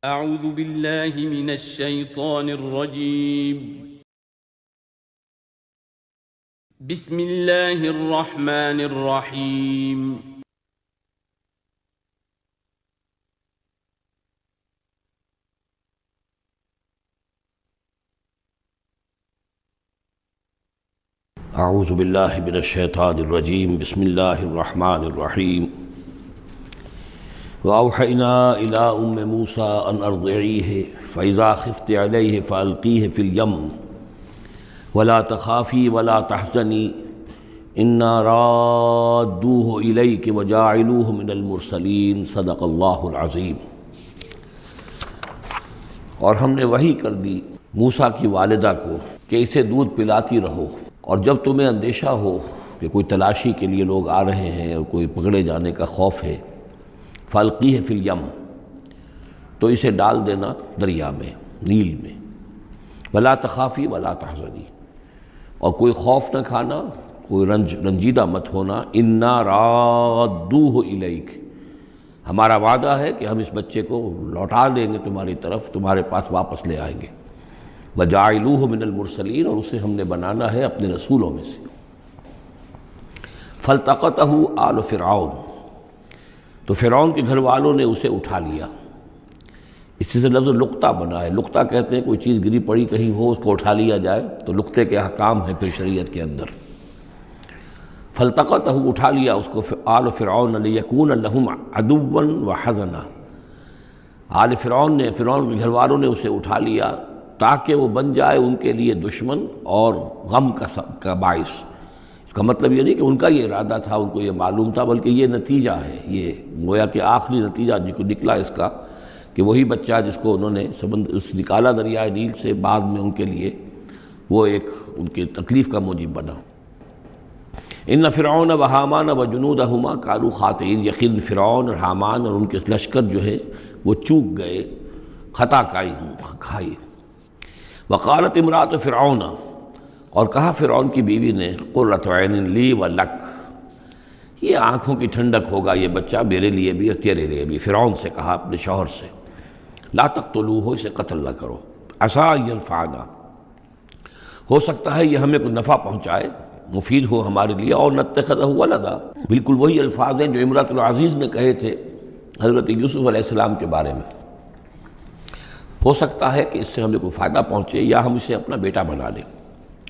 اعوذ باللہ من الشیطان الرجیم بسم اللہ الرحمن الرحیم اعوذ باللہ من الشیطان الرجیم بسم اللہ الرحمن الرحیم وأوحينا إلى أم موسى أن أرضعيه فإذا خفت عليه فألقيه في اليم ولا تخافي ولا تحزني إنا رادوه إليك وجاعلوه من المرسلين صدق الله العظیم۔ اور ہم نے وحی کر دی موسیٰ کی والدہ کو کہ اسے دودھ پلاتی رہو، اور جب تمہیں اندیشہ ہو کہ کوئی تلاشی کے لیے لوگ آ رہے ہیں اور کوئی پکڑے جانے کا خوف ہے، فَأَلْقِيهِ فِي الْيَمِّ، تو اسے ڈال دینا دریا میں، نیل میں، وَلَا تَخَافِي وَلَا تَحْزَنِي، اور کوئی خوف نہ کھانا، کوئی رنجیدہ مت ہونا، اِنَّا رَادُّوهُ إِلَيْكَ، ہمارا وعدہ ہے کہ ہم اس بچے کو لوٹا دیں گے تمہاری طرف، تمہارے پاس واپس لے آئیں گے، وَجَاعِلُوهُ مِنَ الْمُرْسَلِينَ، اور اسے ہم نے بنانا ہے اپنے رسولوں میں سے۔ فَالْتَقَطَهُ آلُ فِرْعَوْنَ، تو فرعون کے گھر والوں نے اسے اٹھا لیا۔ اسی سے لفظ لقطہ بنا ہے، لقطہ کہتے ہیں کوئی چیز گری پڑی کہیں ہو اس کو اٹھا لیا جائے، تو لقطے کے احکام ہیں پھر شریعت کے اندر۔ فَالْتَقَطَهُ، اٹھا لیا اس کو آل فرعون لِيَكُونَ لَهُمْ عَدُوًّا وَحَزَنًا، آل فرعون نے، فرعون کے گھر والوں نے اسے اٹھا لیا تاکہ وہ بن جائے ان کے لیے دشمن اور غم کا باعث۔ اس کا مطلب یہ نہیں کہ ان کا یہ ارادہ تھا، ان کو یہ معلوم تھا، بلکہ یہ نتیجہ ہے، یہ گویا کہ آخری نتیجہ جس کو نکلا اس کا، کہ وہی بچہ جس کو انہوں نے نکالا دریائے نیل سے، بعد میں ان کے لیے وہ ایک ان کی تکلیف کا موجب بنا۔ ان فرعون و حامان و جنودہما کانوا خاطئین، یقین فرعون اور حامان اور ان کے لشکر جو ہے وہ چوک گئے، خطا کھائی۔ وقالت امرأۃ فرعون، اور کہا فرعون کی بیوی نے، قرۃ عین لی و لک، یہ آنکھوں کی ٹھنڈک ہوگا یہ بچہ میرے لیے بھی اور تیرے لیے بھی۔ فرعون سے کہا اپنے شوہر سے، لا تقتلوہ، اسے قتل نہ کرو، عسیٰ ان ینفعنا، ہو سکتا ہے یہ ہمیں کوئی نفع پہنچائے، مفید ہو ہمارے لیے، اور نتخذہ ولدا، بالکل وہی الفاظ ہیں جو امرأۃ العزیز نے کہے تھے حضرت یوسف علیہ السلام کے بارے میں، ہو سکتا ہے کہ اس سے ہمیں کوئی فائدہ پہنچے یا ہم اسے اپنا بیٹا بنا لیں۔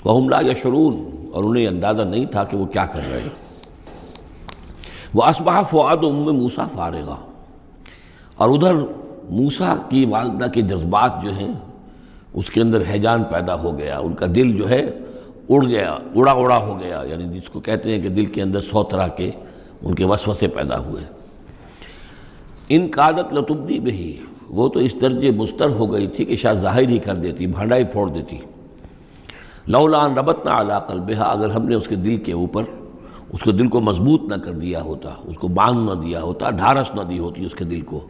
وَهُمْ لَا يَشْعُرُونَ، اور انہیں اندازہ نہیں تھا کہ وہ کیا کر رہے ہیں۔ وَأَصْبَحَ فُؤَادُ أُمِّ مُوسَىٰ فَارِغًا، اور ادھر موسیٰ کی والدہ کے جذبات جو ہیں اس کے اندر ہیجان پیدا ہو گیا، ان کا دل جو ہے اڑ گیا، اڑا ہو گیا، یعنی جس کو کہتے ہیں کہ دل کے اندر 100 طرح کے ان کے وسوسے پیدا ہوئے۔ ان کادت لتبدی بہ، وہ تو اس درجے مضطر ہو گئی تھی کہ شاید ظاہر ہی کر دیتی، بھانڈا ہی پھوڑ دیتی۔ لولا ان ربطنا علی قلبہا، اگر ہم نے اس کے دل کے اوپر اس کو دل کو مضبوط نہ کر دیا ہوتا، اس کو باندھ نہ دیا ہوتا، ڈھارس نہ دی ہوتی اس کے دل کو،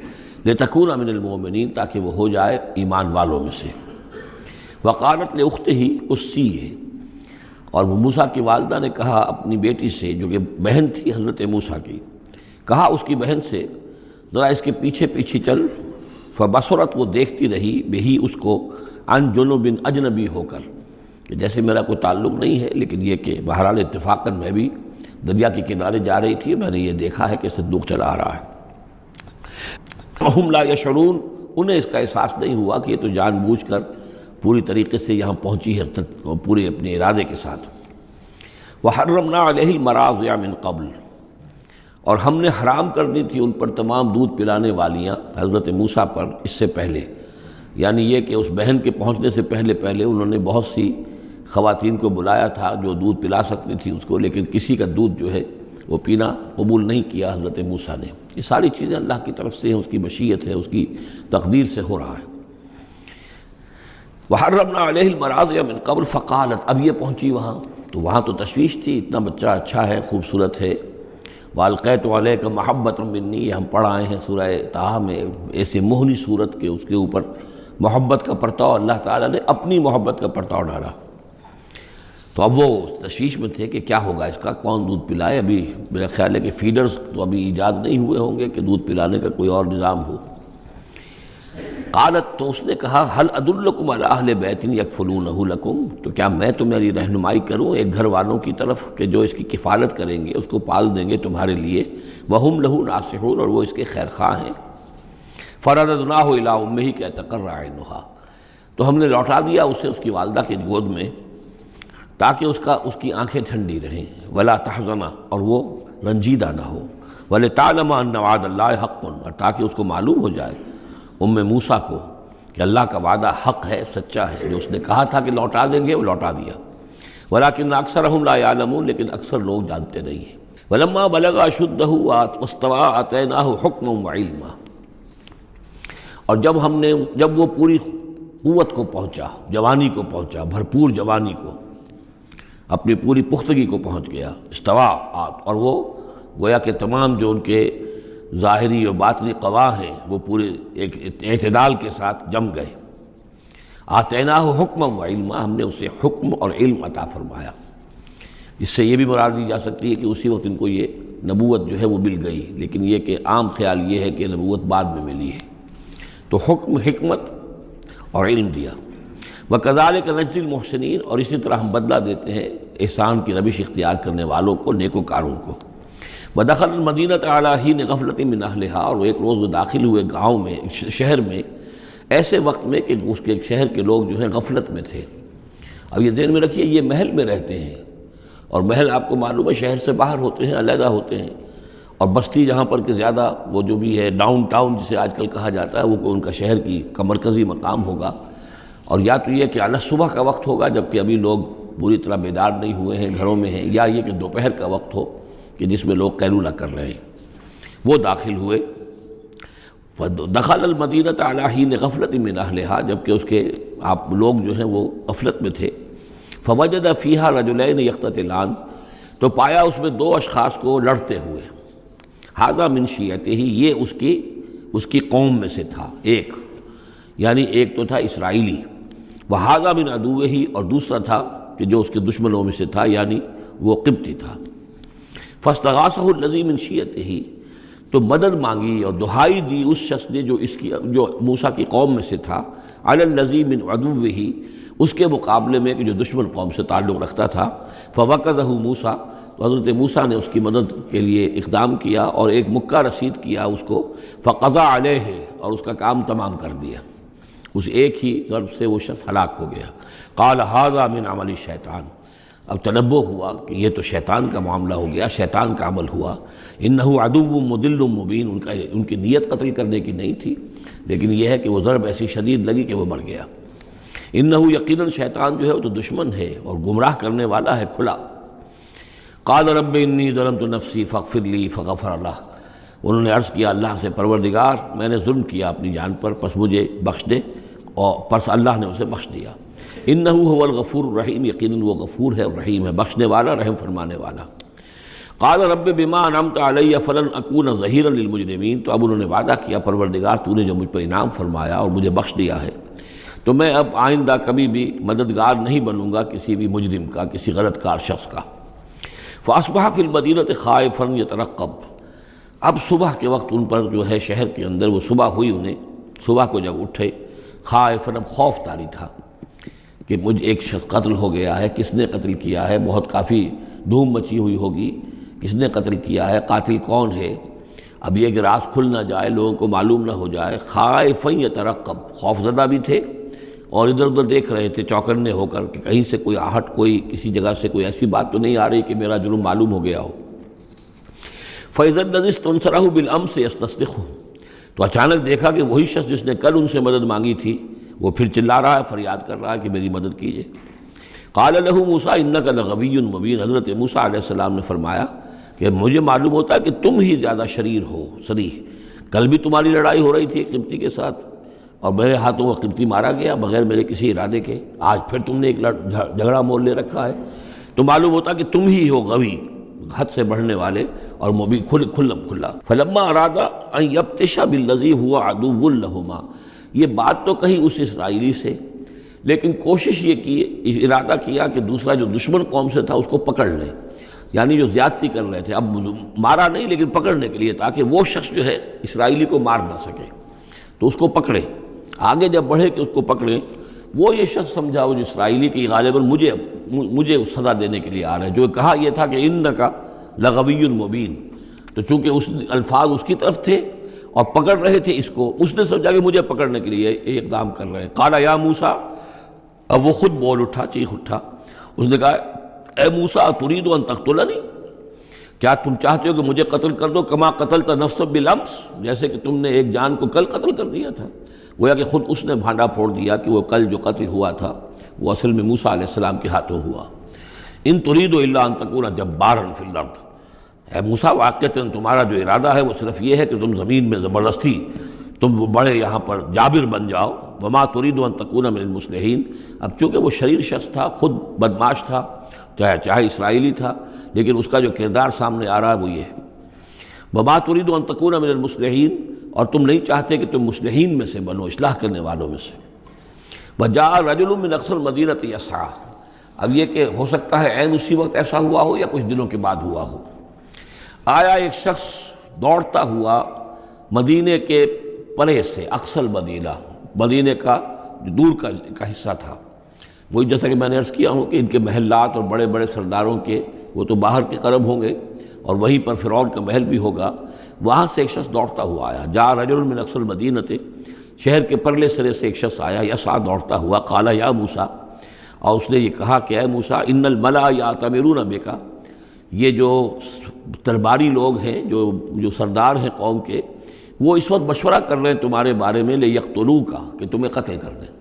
لتکون من المؤمنین، تاکہ وہ ہو جائے ایمان والوں میں سے۔ وقالت لاختہ قصیہ، اور وہ موسیٰ کی والدہ نے کہا اپنی بیٹی سے جو کہ بہن تھی حضرت موسیٰ کی، کہا اس کی بہن سے، ذرا اس کے پیچھے پیچھے چل۔ فبصرت، وہ دیکھتی رہی، بہی اس کو، عن جنب، اجنبی ہو کر، کہ جیسے میرا کوئی تعلق نہیں ہے، لیکن یہ کہ بہرحال اتفاقاً میں بھی دریا کے کنارے جا رہی تھی، میں نے یہ دیکھا ہے کہ صندوق چلا آ رہا ہے۔ وَهُمْ لَا يَشْعُرُونَ، انہیں اس کا احساس نہیں ہوا کہ یہ تو جان بوجھ کر پوری طریقے سے یہاں پہنچی ہے، پورے اپنے ارادے کے ساتھ۔ وَحَرَّمْنَا عَلَيْهِ الْمَرَاضِعَ مِنْ قَبْلُ، اور ہم نے حرام کر دی تھی ان پر تمام دودھ پلانے والیاں حضرت موسیٰ پر اس سے پہلے، یعنی یہ کہ اس بہن کے پہنچنے سے پہلے انہوں نے بہت سی خواتین کو بلایا تھا جو دودھ پلا سکتی تھی اس کو، لیکن کسی کا دودھ جو ہے وہ پینا قبول نہیں کیا حضرت موسیٰ نے۔ یہ ساری چیزیں اللہ کی طرف سے ہیں، اس کی مشیت ہے، اس کی تقدیر سے ہو رہا ہے۔ وَحَرَّمْنَا عَلَيْهِ الْمَرَاضِعَ مِنْ قَبْلُ، فَقَالَتْ، اب یہ پہنچی وہاں تو وہاں تو تشویش تھی، اتنا بچہ اچھا ہے، خوبصورت ہے۔ وَأَلْقَيْتُ عَلَيْكَ مَحَبَّةً مِّنِّي، یہ ہم پڑھ آئے ہیں سورہ طٰہٰ میں، ایسے موہنی صورت کے اس کے اوپر محبت کا پرتاؤ، اللہ تعالیٰ نے اپنی محبت کا پرتاؤ ڈالا۔ تو اب وہ تشویش میں تھے کہ کیا ہوگا اس کا، کون دودھ پلائے۔ ابھی میرا خیال ہے کہ فیڈرز تو ابھی ایجاد نہیں ہوئے ہوں گے کہ دودھ پلانے کا کوئی اور نظام ہو۔ قالت، تو اس نے کہا، هل ادلکم علی اہل بیت یکفلونہ لکم، تو کیا میں تمہاری رہنمائی کروں ایک گھر والوں کی طرف کہ جو اس کی کفالت کریں گے، اس کو پال دیں گے تمہارے لیے، وہم لہ ناصحون، اور وہ اس کے خیر خواہ ہیں۔ فرددناہ الی امہ کہ تقر عینہا، تو ہم نے لوٹا دیا اسے اس کی والدہ کی گود میں تاکہ اس کی آنکھیں ٹھنڈی رہیں، ولا تحزن، اور وہ رنجیدہ نہ ہو، ولتعلم ان وعد اللہ حق، اور تاکہ اس کو معلوم ہو جائے موسیٰ کو کہ اللہ کا وعدہ حق ہے، سچا ہے، جو اس نے کہا تھا کہ لوٹا دیں گے وہ لوٹا دیا۔ ولکن اکثرہم لا یعلمون، لیکن اکثر لوگ جانتے نہیں ہیں۔ ولما بلغ اشدہ واستوى آتیناہ حکما وعلما، اور جب وہ پوری قوت کو پہنچا، جوانی کو پہنچا، بھرپور جوانی کو، اپنی پوری پختگی کو پہنچ گیا، استوا، اور وہ گویا کہ تمام جو ان کے ظاہری اور باطنی قوا ہیں وہ پورے ایک اعتدال کے ساتھ جم گئے۔ آتیناہ حکما و علما، ہم نے اسے حکم اور علم عطا فرمایا۔ اس سے یہ بھی مراد دی جا سکتی ہے کہ اسی وقت ان کو یہ نبوت جو ہے وہ مل گئی، لیکن یہ کہ عام خیال یہ ہے کہ نبوت بعد میں ملی ہے، تو حکم، حکمت اور علم دیا۔ وَكَذَلِكَ نَجْزِي الْمُحْسِنِينَ، اور اسی طرح ہم بدلہ دیتے ہیں احسان کی روش اختیار کرنے والوں کو، نیکوکاروں کو۔ وَدَخَلَ الْمَدِينَةَ عَلَىٰ حِينِ غَفْلَةٍ مِّنْ أَهْلِهَا، اور ایک روز وہ داخل ہوئے گاؤں میں، شہر میں، ایسے وقت میں کہ اس کے شہر کے لوگ جو ہیں غفلت میں تھے۔ اب یہ ذہن میں رکھیے، یہ محل میں رہتے ہیں، اور محل آپ کو معلوم ہے شہر سے باہر ہوتے ہیں، علیحدہ ہوتے ہیں، اور بستی جہاں پر کہ زیادہ وہ جو بھی ہے ڈاؤن ٹاؤن جسے آج کل کہا جاتا ہے، وہ ان کا شہر کا مرکزی مقام ہوگا، اور یا تو یہ کہ اعلیٰ صبح کا وقت ہوگا جبکہ ابھی لوگ پوری طرح بیدار نہیں ہوئے ہیں، گھروں میں ہیں، یا یہ کہ دوپہر کا وقت ہو کہ جس میں لوگ قیلولہ کر رہے ہیں۔ وہ داخل ہوئے، دخل المدینۃ علی حین غفلۃ من اہلہا، جبکہ اس کے لوگ جو ہیں وہ غفلت میں تھے۔ فوجد فیہا رجلین یقتتلان، تو پایا اس میں دو اشخاص کو لڑتے ہوئے۔ ھذا من شیعتہ، یہ اس کی قوم میں سے تھا، ایک یعنی ایک تو تھا اسرائیلی، وھذا من عدوہ، اور دوسرا تھا کہ جو اس کے دشمنوں میں سے تھا، یعنی وہ قبطی تھا۔ فاستغاثہ الذی من شیعتہ، تو مدد مانگی اور دہائی دی اس شخص نے جو موسیٰ کی قوم میں سے تھا، علی الذی من عدوہ، اس کے مقابلے میں کہ جو دشمن قوم سے تعلق رکھتا تھا۔ فوقظہ موسیٰ، تو حضرت موسیٰ نے اس کی مدد کے لیے اقدام کیا اور ایک مکہ رسید کیا اس کو، فقضى علیہ، اور اس کا کام تمام کر دیا، اس ایک ہی ضرب سے وہ شخص ہلاک ہو گیا۔ قال ھذا من عمل الشیطان، اب تنبہ ہوا کہ یہ تو شیطان کا معاملہ ہو گیا، شیطان کا عمل ہوا۔ انہ عدو مضل مبین، ان کی نیت قتل کرنے کی نہیں تھی، لیکن یہ ہے کہ وہ ضرب ایسی شدید لگی کہ وہ مر گیا۔ انہ یقیناً شیطان جو ہے وہ تو دشمن ہے اور گمراہ کرنے والا ہے کھلا۔ قال رب انی ظلمت نفسی فاغفر لی فغفر لہ، انہوں نے عرض کیا اللہ سے، پروردگار میں نے ظلم کیا اپنی جان پر، پس مجھے بخش دے، اور پس اللہ نے اسے بخش دیا۔ انہ هو الغفور الرحیم، یقیناً وہ غفور ہے اور رحیم ہے، بخشنے والا، رحم فرمانے والا۔ قال رب بما انعمت علی فلن اکون ظہیرا للمجرمین، تو اب انہوں نے وعدہ کیا پروردگار تو نے جو مجھ پر انعام فرمایا اور مجھے بخش دیا ہے، تو میں اب آئندہ کبھی بھی مددگار نہیں بنوں گا کسی بھی مجرم کا، کسی غلط کار شخص کا۔ فاصبح فی المدینۃ خائفا یترقب، اب صبح کے وقت ان پر جو ہے شہر کے اندر، وہ صبح ہوئی انہیں، صبح کو جب اٹھے، خائفا، اب خوف طاری تھا کہ مجھ ایک شخص قتل ہو گیا ہے، کس نے قتل کیا ہے، بہت کافی دھوم مچی ہوئی ہوگی، کس نے قتل کیا ہے، قاتل کون ہے، اب یہ کہ راز کھل نہ جائے، لوگوں کو معلوم نہ ہو جائے۔ خائفا یترقب، خوف زدہ بھی تھے اور ادھر ادھر دیکھ رہے تھے چوکنے ہو کر کہ کہیں سے کوئی آہٹ، کوئی کسی جگہ سے کوئی ایسی بات تو نہیں آ رہی کہ میرا جرم معلوم ہو گیا ہو۔ فَإِذَا الَّذِي اسْتَنصَرَهُ بِالْأَمْسِ يَسْتَصْرِخُهُ، تو اچانک دیکھا کہ وہی شخص جس نے کل ان سے مدد مانگی تھی وہ پھر چلا رہا ہے، فریاد کر رہا ہے کہ میری مدد کیجیے۔ قال له موسیٰ انک لغوی مبین، حضرت موسیٰ علیہ السلام نے فرمایا کہ مجھے معلوم ہوتا ہے کہ تم ہی زیادہ شریر ہو، صریح، کل بھی تمہاری لڑائی ہو رہی تھی ایک قبطی کے ساتھ اور میرے ہاتھوں وہ قبطی مارا گیا بغیر میرے کسی ارادے کے، آج پھر تم نے ایک جھگڑا مول لے رکھا ہے، تو معلوم ہوتا کہ تم ہی ہو غوی، حد سے بڑھنے والے اور مبین، کھلا۔ فلما اراد ان یبطش بالذی هو عدو لہما، یہ بات تو کہی اس اسرائیلی سے، لیکن کوشش یہ کی، ارادہ کیا کہ دوسرا جو دشمن قوم سے تھا اس کو پکڑ لیں، یعنی جو زیادتی کر رہے تھے، اب مارا نہیں لیکن پکڑنے کے لیے، تاکہ وہ شخص جو ہے اسرائیلی کو مار نہ سکے، تو اس کو پکڑے۔ آگے جب بڑھے کہ اس کو پکڑیں، وہ یہ شخص سمجھا وہ جو اسرائیلی کی غالباً مجھے سزا دینے کے لیے آ رہا ہے، جو کہا یہ تھا کہ انکا لغوی مبین، تو چونکہ اس الفاظ اس کی طرف تھے اور پکڑ رہے تھے اس کو، اس نے سمجھا کہ مجھے پکڑنے کے لیے یہ اقدام کر رہے ہیں۔ قال یا موسیٰ، اب وہ خود بول اٹھا، چیخ اٹھا، اس نے کہا اے موسیٰ ترید ان تقتلنی، کیا تم چاہتے ہو کہ مجھے قتل کر دو، کما قتلت نفسا بالامس، جیسے کہ تم نے ایک جان کو کل قتل کر دیا تھا۔ گویا کہ خود اس نے بھانڈا پھوڑ دیا کہ وہ کل جو قتل ہوا تھا وہ اصل میں موسیٰ علیہ السلام کے ہاتھوں ہوا۔ ان ترید الا ان تکون جبارا فی الارض، اے موسیٰ واقعتاً تمہارا جو ارادہ ہے وہ صرف یہ ہے کہ تم زمین میں زبردستی تم بڑے یہاں پر جابر بن جاؤ۔ وما ترید ان تکون من المصلحین، اب چونکہ وہ شریر شخص تھا، خود بدمعاش تھا، چاہے اسرائیلی تھا، لیکن اس کا جو کردار سامنے آ رہا ہے وہ یہ ہے وما ترید ان تکون من المصلحین، اور تم نہیں چاہتے کہ تم مصلحین میں سے بنو، اصلاح کرنے والوں میں سے۔ وجاء رجل من اقصى المدینۃ یسعیٰ، اب یہ کہ ہو سکتا ہے عین اسی وقت ایسا ہوا ہو یا کچھ دنوں کے بعد ہوا ہو، آیا ایک شخص دوڑتا ہوا مدینے کے پرے سے، اقصى المدینہ، مدینے کا جو دور کا حصہ تھا، وہی جیسا کہ میں نے عرض کیا ہوں کہ ان کے محلات اور بڑے بڑے سرداروں کے وہ تو باہر کے قرب ہوں گے اور وہیں پر فرعون کا محل بھی ہوگا، وہاں سے ایک شخص دوڑتا ہوا آیا۔ جاء رجل من اقصى المدینۃ، شہر کے پرلے سرے سے ایک شخص آیا، یسعیٰ دوڑتا ہوا، قال یا موسیٰ، اور اس نے یہ کہا کہ اے موسیٰ ان الملأ یأتمرون بک، یہ جو درباری لوگ ہیں، جو سردار ہیں قوم کے، وہ اس وقت مشورہ کر رہے ہیں تمہارے بارے میں لیقتلوک، کہ تمہیں قتل کر دیں،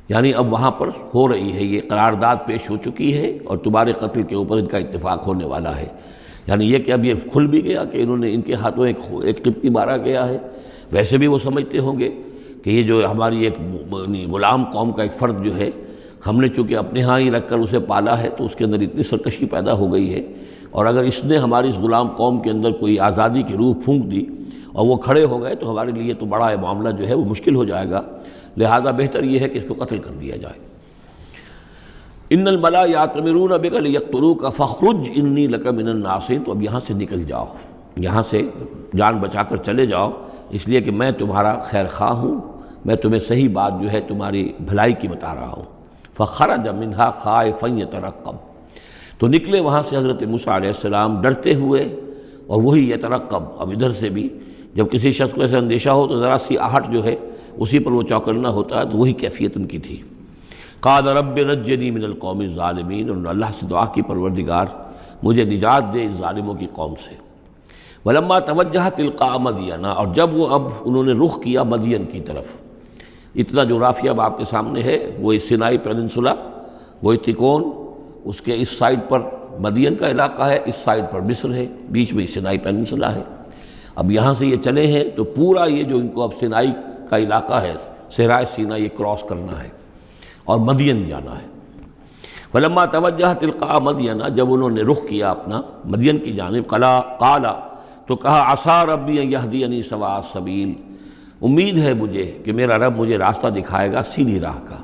یعنی اب وہاں پر ہو رہی ہے یہ قرارداد پیش ہو چکی ہے اور تمہارے قتل کے اوپر ان کا اتفاق ہونے والا ہے، یعنی یہ کہ اب یہ کھل بھی گیا کہ انہوں نے ان کے ہاتھوں ایک قبطی مارا گیا ہے۔ ویسے بھی وہ سمجھتے ہوں گے کہ یہ جو ہماری ایک غلام قوم کا ایک فرد جو ہے، ہم نے چونکہ اپنے ہاں ہی رکھ کر اسے پالا ہے تو اس کے اندر اتنی سرکشی پیدا ہو گئی ہے، اور اگر اس نے ہماری اس غلام قوم کے اندر کوئی آزادی کی روح پھونک دی اور وہ کھڑے ہو گئے تو ہمارے لیے تو بڑا معاملہ جو ہے وہ مشکل ہو جائے گا، لہذا بہتر یہ ہے کہ اس کو قتل کر دیا جائے۔ ان الملأ یأتمرون بک لیقتلوک فاخرج انی لک من الناصحین، تو اب یہاں سے نکل جاؤ، یہاں سے جان بچا کر چلے جاؤ، اس لیے کہ میں تمہارا خیر خواہ ہوں، میں تمہیں صحیح بات جو ہے تمہاری بھلائی کی بتا رہا ہوں۔ فخرج منہا خائفا یترقب، تو نکلے وہاں سے حضرت موسیٰ علیہ السلام ڈرتے ہوئے، اور وہی یترقب، اب ادھر سے بھی جب کسی شخص کو ایسا اندیشہ ہو تو ذرا سی آہٹ جو ہے اسی پر وہ چوکنا ہوتا ہے، تو وہی کیفیت ان کی تھی۔ قال رب نجنی من القوم الظالمین، انہوں نے اللہ سے دعا کی پروردگار مجھے نجات دے اس ظالموں کی قوم سے۔ ولما توجہ تلقاء مدین، اور جب وہ اب انہوں نے رخ کیا مدین کی طرف، اتنا جو رافیہ اب آپ کے سامنے ہے وہ سینائی پیننسولا، وہ تکون، اس کے اس سائڈ پر مدین کا علاقہ ہے، اس سائڈ پر مصر ہے، بیچ میں سینائی پیننسولا ہے۔ اب یہاں سے یہ چلے ہیں تو پورا یہ جو ان کو اب سینائی کا علاقہ ہے، صحرائے سینا، یہ کراس کرنا ہے اور مدین جانا ہے۔ فلما توجہ تلقاء مدین، جب انہوں نے رخ کیا اپنا مدین کی جانب، قال، تو کہا عسیٰ ربی ان یہدینی سواء السبیل، امید ہے مجھے کہ میرا رب مجھے راستہ دکھائے گا سیدھی راہ کا،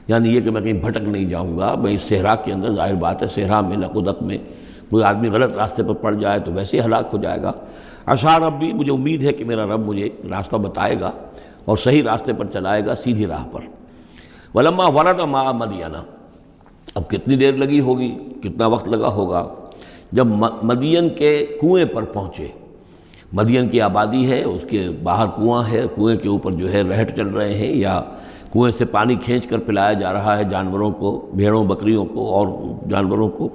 یعنی یہ کہ میں کہیں بھٹک نہیں جاؤں گا۔ میں اس صحرا کے اندر، ظاہر بات ہے صحرا میں لقدق میں کوئی آدمی غلط راستے پر پڑ جائے تو ویسے ہی ہلاک ہو جائے گا۔ عسیٰ ربی، مجھے امید ہے کہ میرا رب مجھے راستہ بتائے گا اور صحیح راستے پر چلائے گا، سیدھی راہ پر۔ ولما ورد ماء مدین، اب کتنی دیر لگی ہوگی، کتنا وقت لگا ہوگا، جب مدین کے کنویں پر پہنچے۔ مدین کی آبادی ہے، اس کے باہر کنواں ہے، کنویں کے اوپر جو ہے رہٹ چل رہے ہیں یا کنویں سے پانی کھینچ کر پلایا جا رہا ہے جانوروں کو، بھیڑوں بکریوں کو اور جانوروں کو۔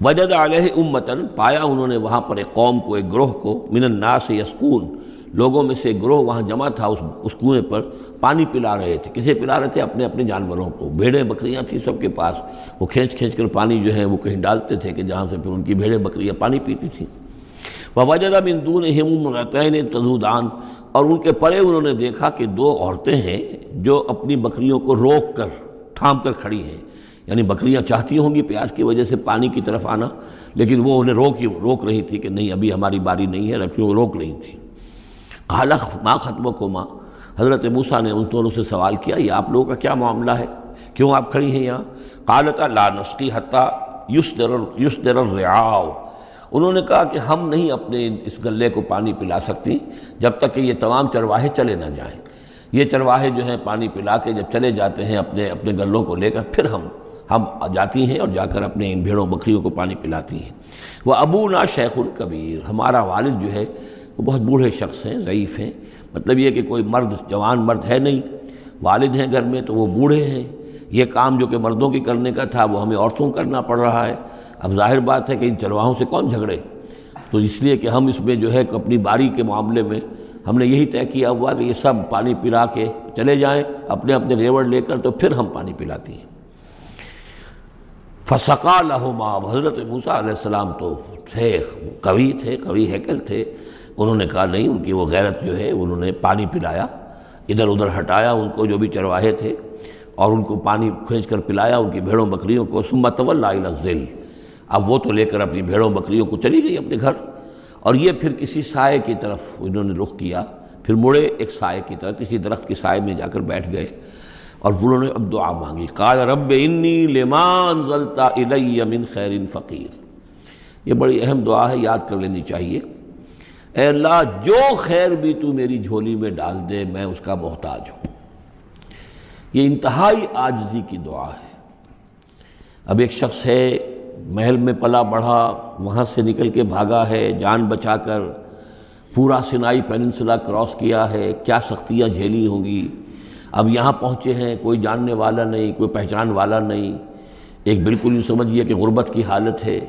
وجد علیہ امتن، پایا انہوں نے وہاں پر ایک قوم کو، ایک گروہ کو، من الناس یسقون، لوگوں میں سے ایک گروہ وہاں جمع تھا اس کنویں پر، پانی پلا رہے تھے۔ کسے پلا رہے تھے؟ اپنے اپنے جانوروں کو، بھیڑیں بکریاں تھیں سب کے پاس، وہ کھینچ کھینچ کر پانی جو ہے وہ کہیں ڈالتے تھے کہ جہاں سے پھر ان کی بھیڑیں بکریاں پانی پیتی تھیں۔ وَوَجَدَ مِن دُونِهِمْ امْرَأَتَيْنِ تَذُودَانِ، اور ان کے پرے انہوں نے دیکھا کہ دو عورتیں ہیں جو اپنی بکریوں کو روک کر، تھام کر کھڑی ہیں، یعنی بکریاں چاہتی ہوں گی پیاس کی وجہ سے پانی کی طرف آنا، لیکن وہ انہیں روک رہی تھی کہ نہیں ابھی ہماری باری نہیں ہے، رکھیں، وہ روک رہی تھی۔ قال ما خطبکما، حضرت موسیٰ نے ان دونوں سے سوال کیا یہ آپ لوگوں کا کیا معاملہ ہے، کیوں آپ کھڑی ہیں یہاں؟ قالتا لا نسقی حتی یصدر الرعاء، انہوں نے کہا کہ ہم نہیں اپنے اس گلے کو پانی پلا سکتی جب تک کہ یہ تمام چرواہے چلے نہ جائیں، یہ چرواہے جو ہیں پانی پلا کے جب چلے جاتے ہیں اپنے اپنے گلوں کو لے کر، پھر ہم جاتی ہیں اور جا کر اپنے ان بھیڑوں بکریوں کو پانی پلاتی ہیں۔ وہ ابونا شیخ کبیر، ہمارا والد جو ہے وہ بہت بوڑھے شخص ہیں، ضعیف ہیں، مطلب یہ کہ کوئی مرد جوان مرد ہے نہیں، والد ہیں گھر میں تو وہ بوڑھے ہیں، یہ کام جو کہ مردوں کی کرنے کا تھا وہ ہمیں عورتوں کو کرنا پڑ رہا ہے۔ اب ظاہر بات ہے کہ ان چرواہوں سے کون جھگڑے، تو اس لیے کہ ہم اس میں جو ہے اپنی باری کے معاملے میں ہم نے یہی طے کیا ہوا کہ یہ سب پانی پلا کے چلے جائیں اپنے اپنے ریوڑ لے کر، تو پھر ہم پانی پلاتی ہیں۔ فسقا لہما، حضرت موسیٰ علیہ السلام تو تھے قوی ہیکل تھے، انہوں نے کہا نہیں، ان کی وہ غیرت جو ہے انہوں نے پانی پلایا، ادھر ادھر ہٹایا ان کو جو بھی چرواہے تھے، اور ان کو پانی کھینچ کر پلایا ان کی بھیڑوں بکریوں کو۔ ثم تولی الی الظل، اب وہ تو لے کر اپنی بھیڑوں بکریوں کو چلی گئی اپنے گھر، اور یہ پھر کسی سائے کی طرف انہوں نے رخ کیا، پھر مڑے ایک سائے کی طرف، کسی درخت کے سائے میں جا کر بیٹھ گئے، اور انہوں نے اب دعا مانگی۔ قال رب انی لما انزلت الی من خیر فقیر، یہ بڑی اہم دعا ہے، یاد کر لینی چاہیے۔ اے اللہ، جو خیر بھی تو میری جھولی میں ڈال دے میں اس کا محتاج ہوں۔ یہ انتہائی عاجزی کی دعا ہے۔ اب ایک شخص ہے، محل میں پلا بڑھا، وہاں سے نکل کے بھاگا ہے جان بچا کر، پورا سینائی پیننسلا کراس کیا ہے، کیا سختیاں جھیلی ہوں گی، اب یہاں پہنچے ہیں، کوئی جاننے والا نہیں، کوئی پہچان والا نہیں، ایک بالکل یوں سمجھیے کہ غربت کی حالت ہے۔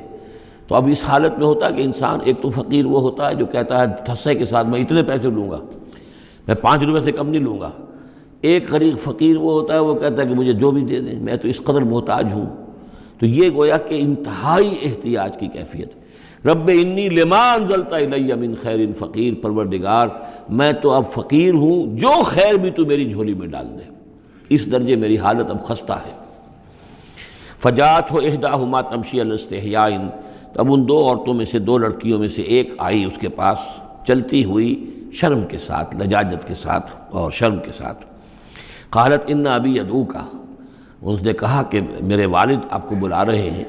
تو اب اس حالت میں ہوتا ہے کہ انسان، ایک تو فقیر وہ ہوتا ہے جو کہتا ہے ٹھسے کے ساتھ میں اتنے پیسے لوں گا، میں 5 روپے سے کم نہیں لوں گا۔ ایک غریب فقیر وہ ہوتا ہے، وہ کہتا ہے کہ مجھے جو بھی دے دیں، میں تو اس قدر محتاج ہوں۔ تو یہ گویا کہ انتہائی احتیاج کی کیفیت ہے۔ رب انی لما انزلت الی من خیر فقیر، پروردگار میں تو اب فقیر ہوں، جو خیر بھی تو میری جھولی میں ڈال دے، اس درجے میری حالت اب خستہ ہے۔ فجاءت احداہما تمشی علی استحیاء، اب ان 2 عورتوں میں سے 2 لڑکیوں میں سے ایک آئی اس کے پاس چلتی ہوئی شرم کے ساتھ، لجاجت کے ساتھ اور شرم کے ساتھ۔ قالت ان ابی یدعوک، اس نے کہا کہ میرے والد آپ کو بلا رہے ہیں،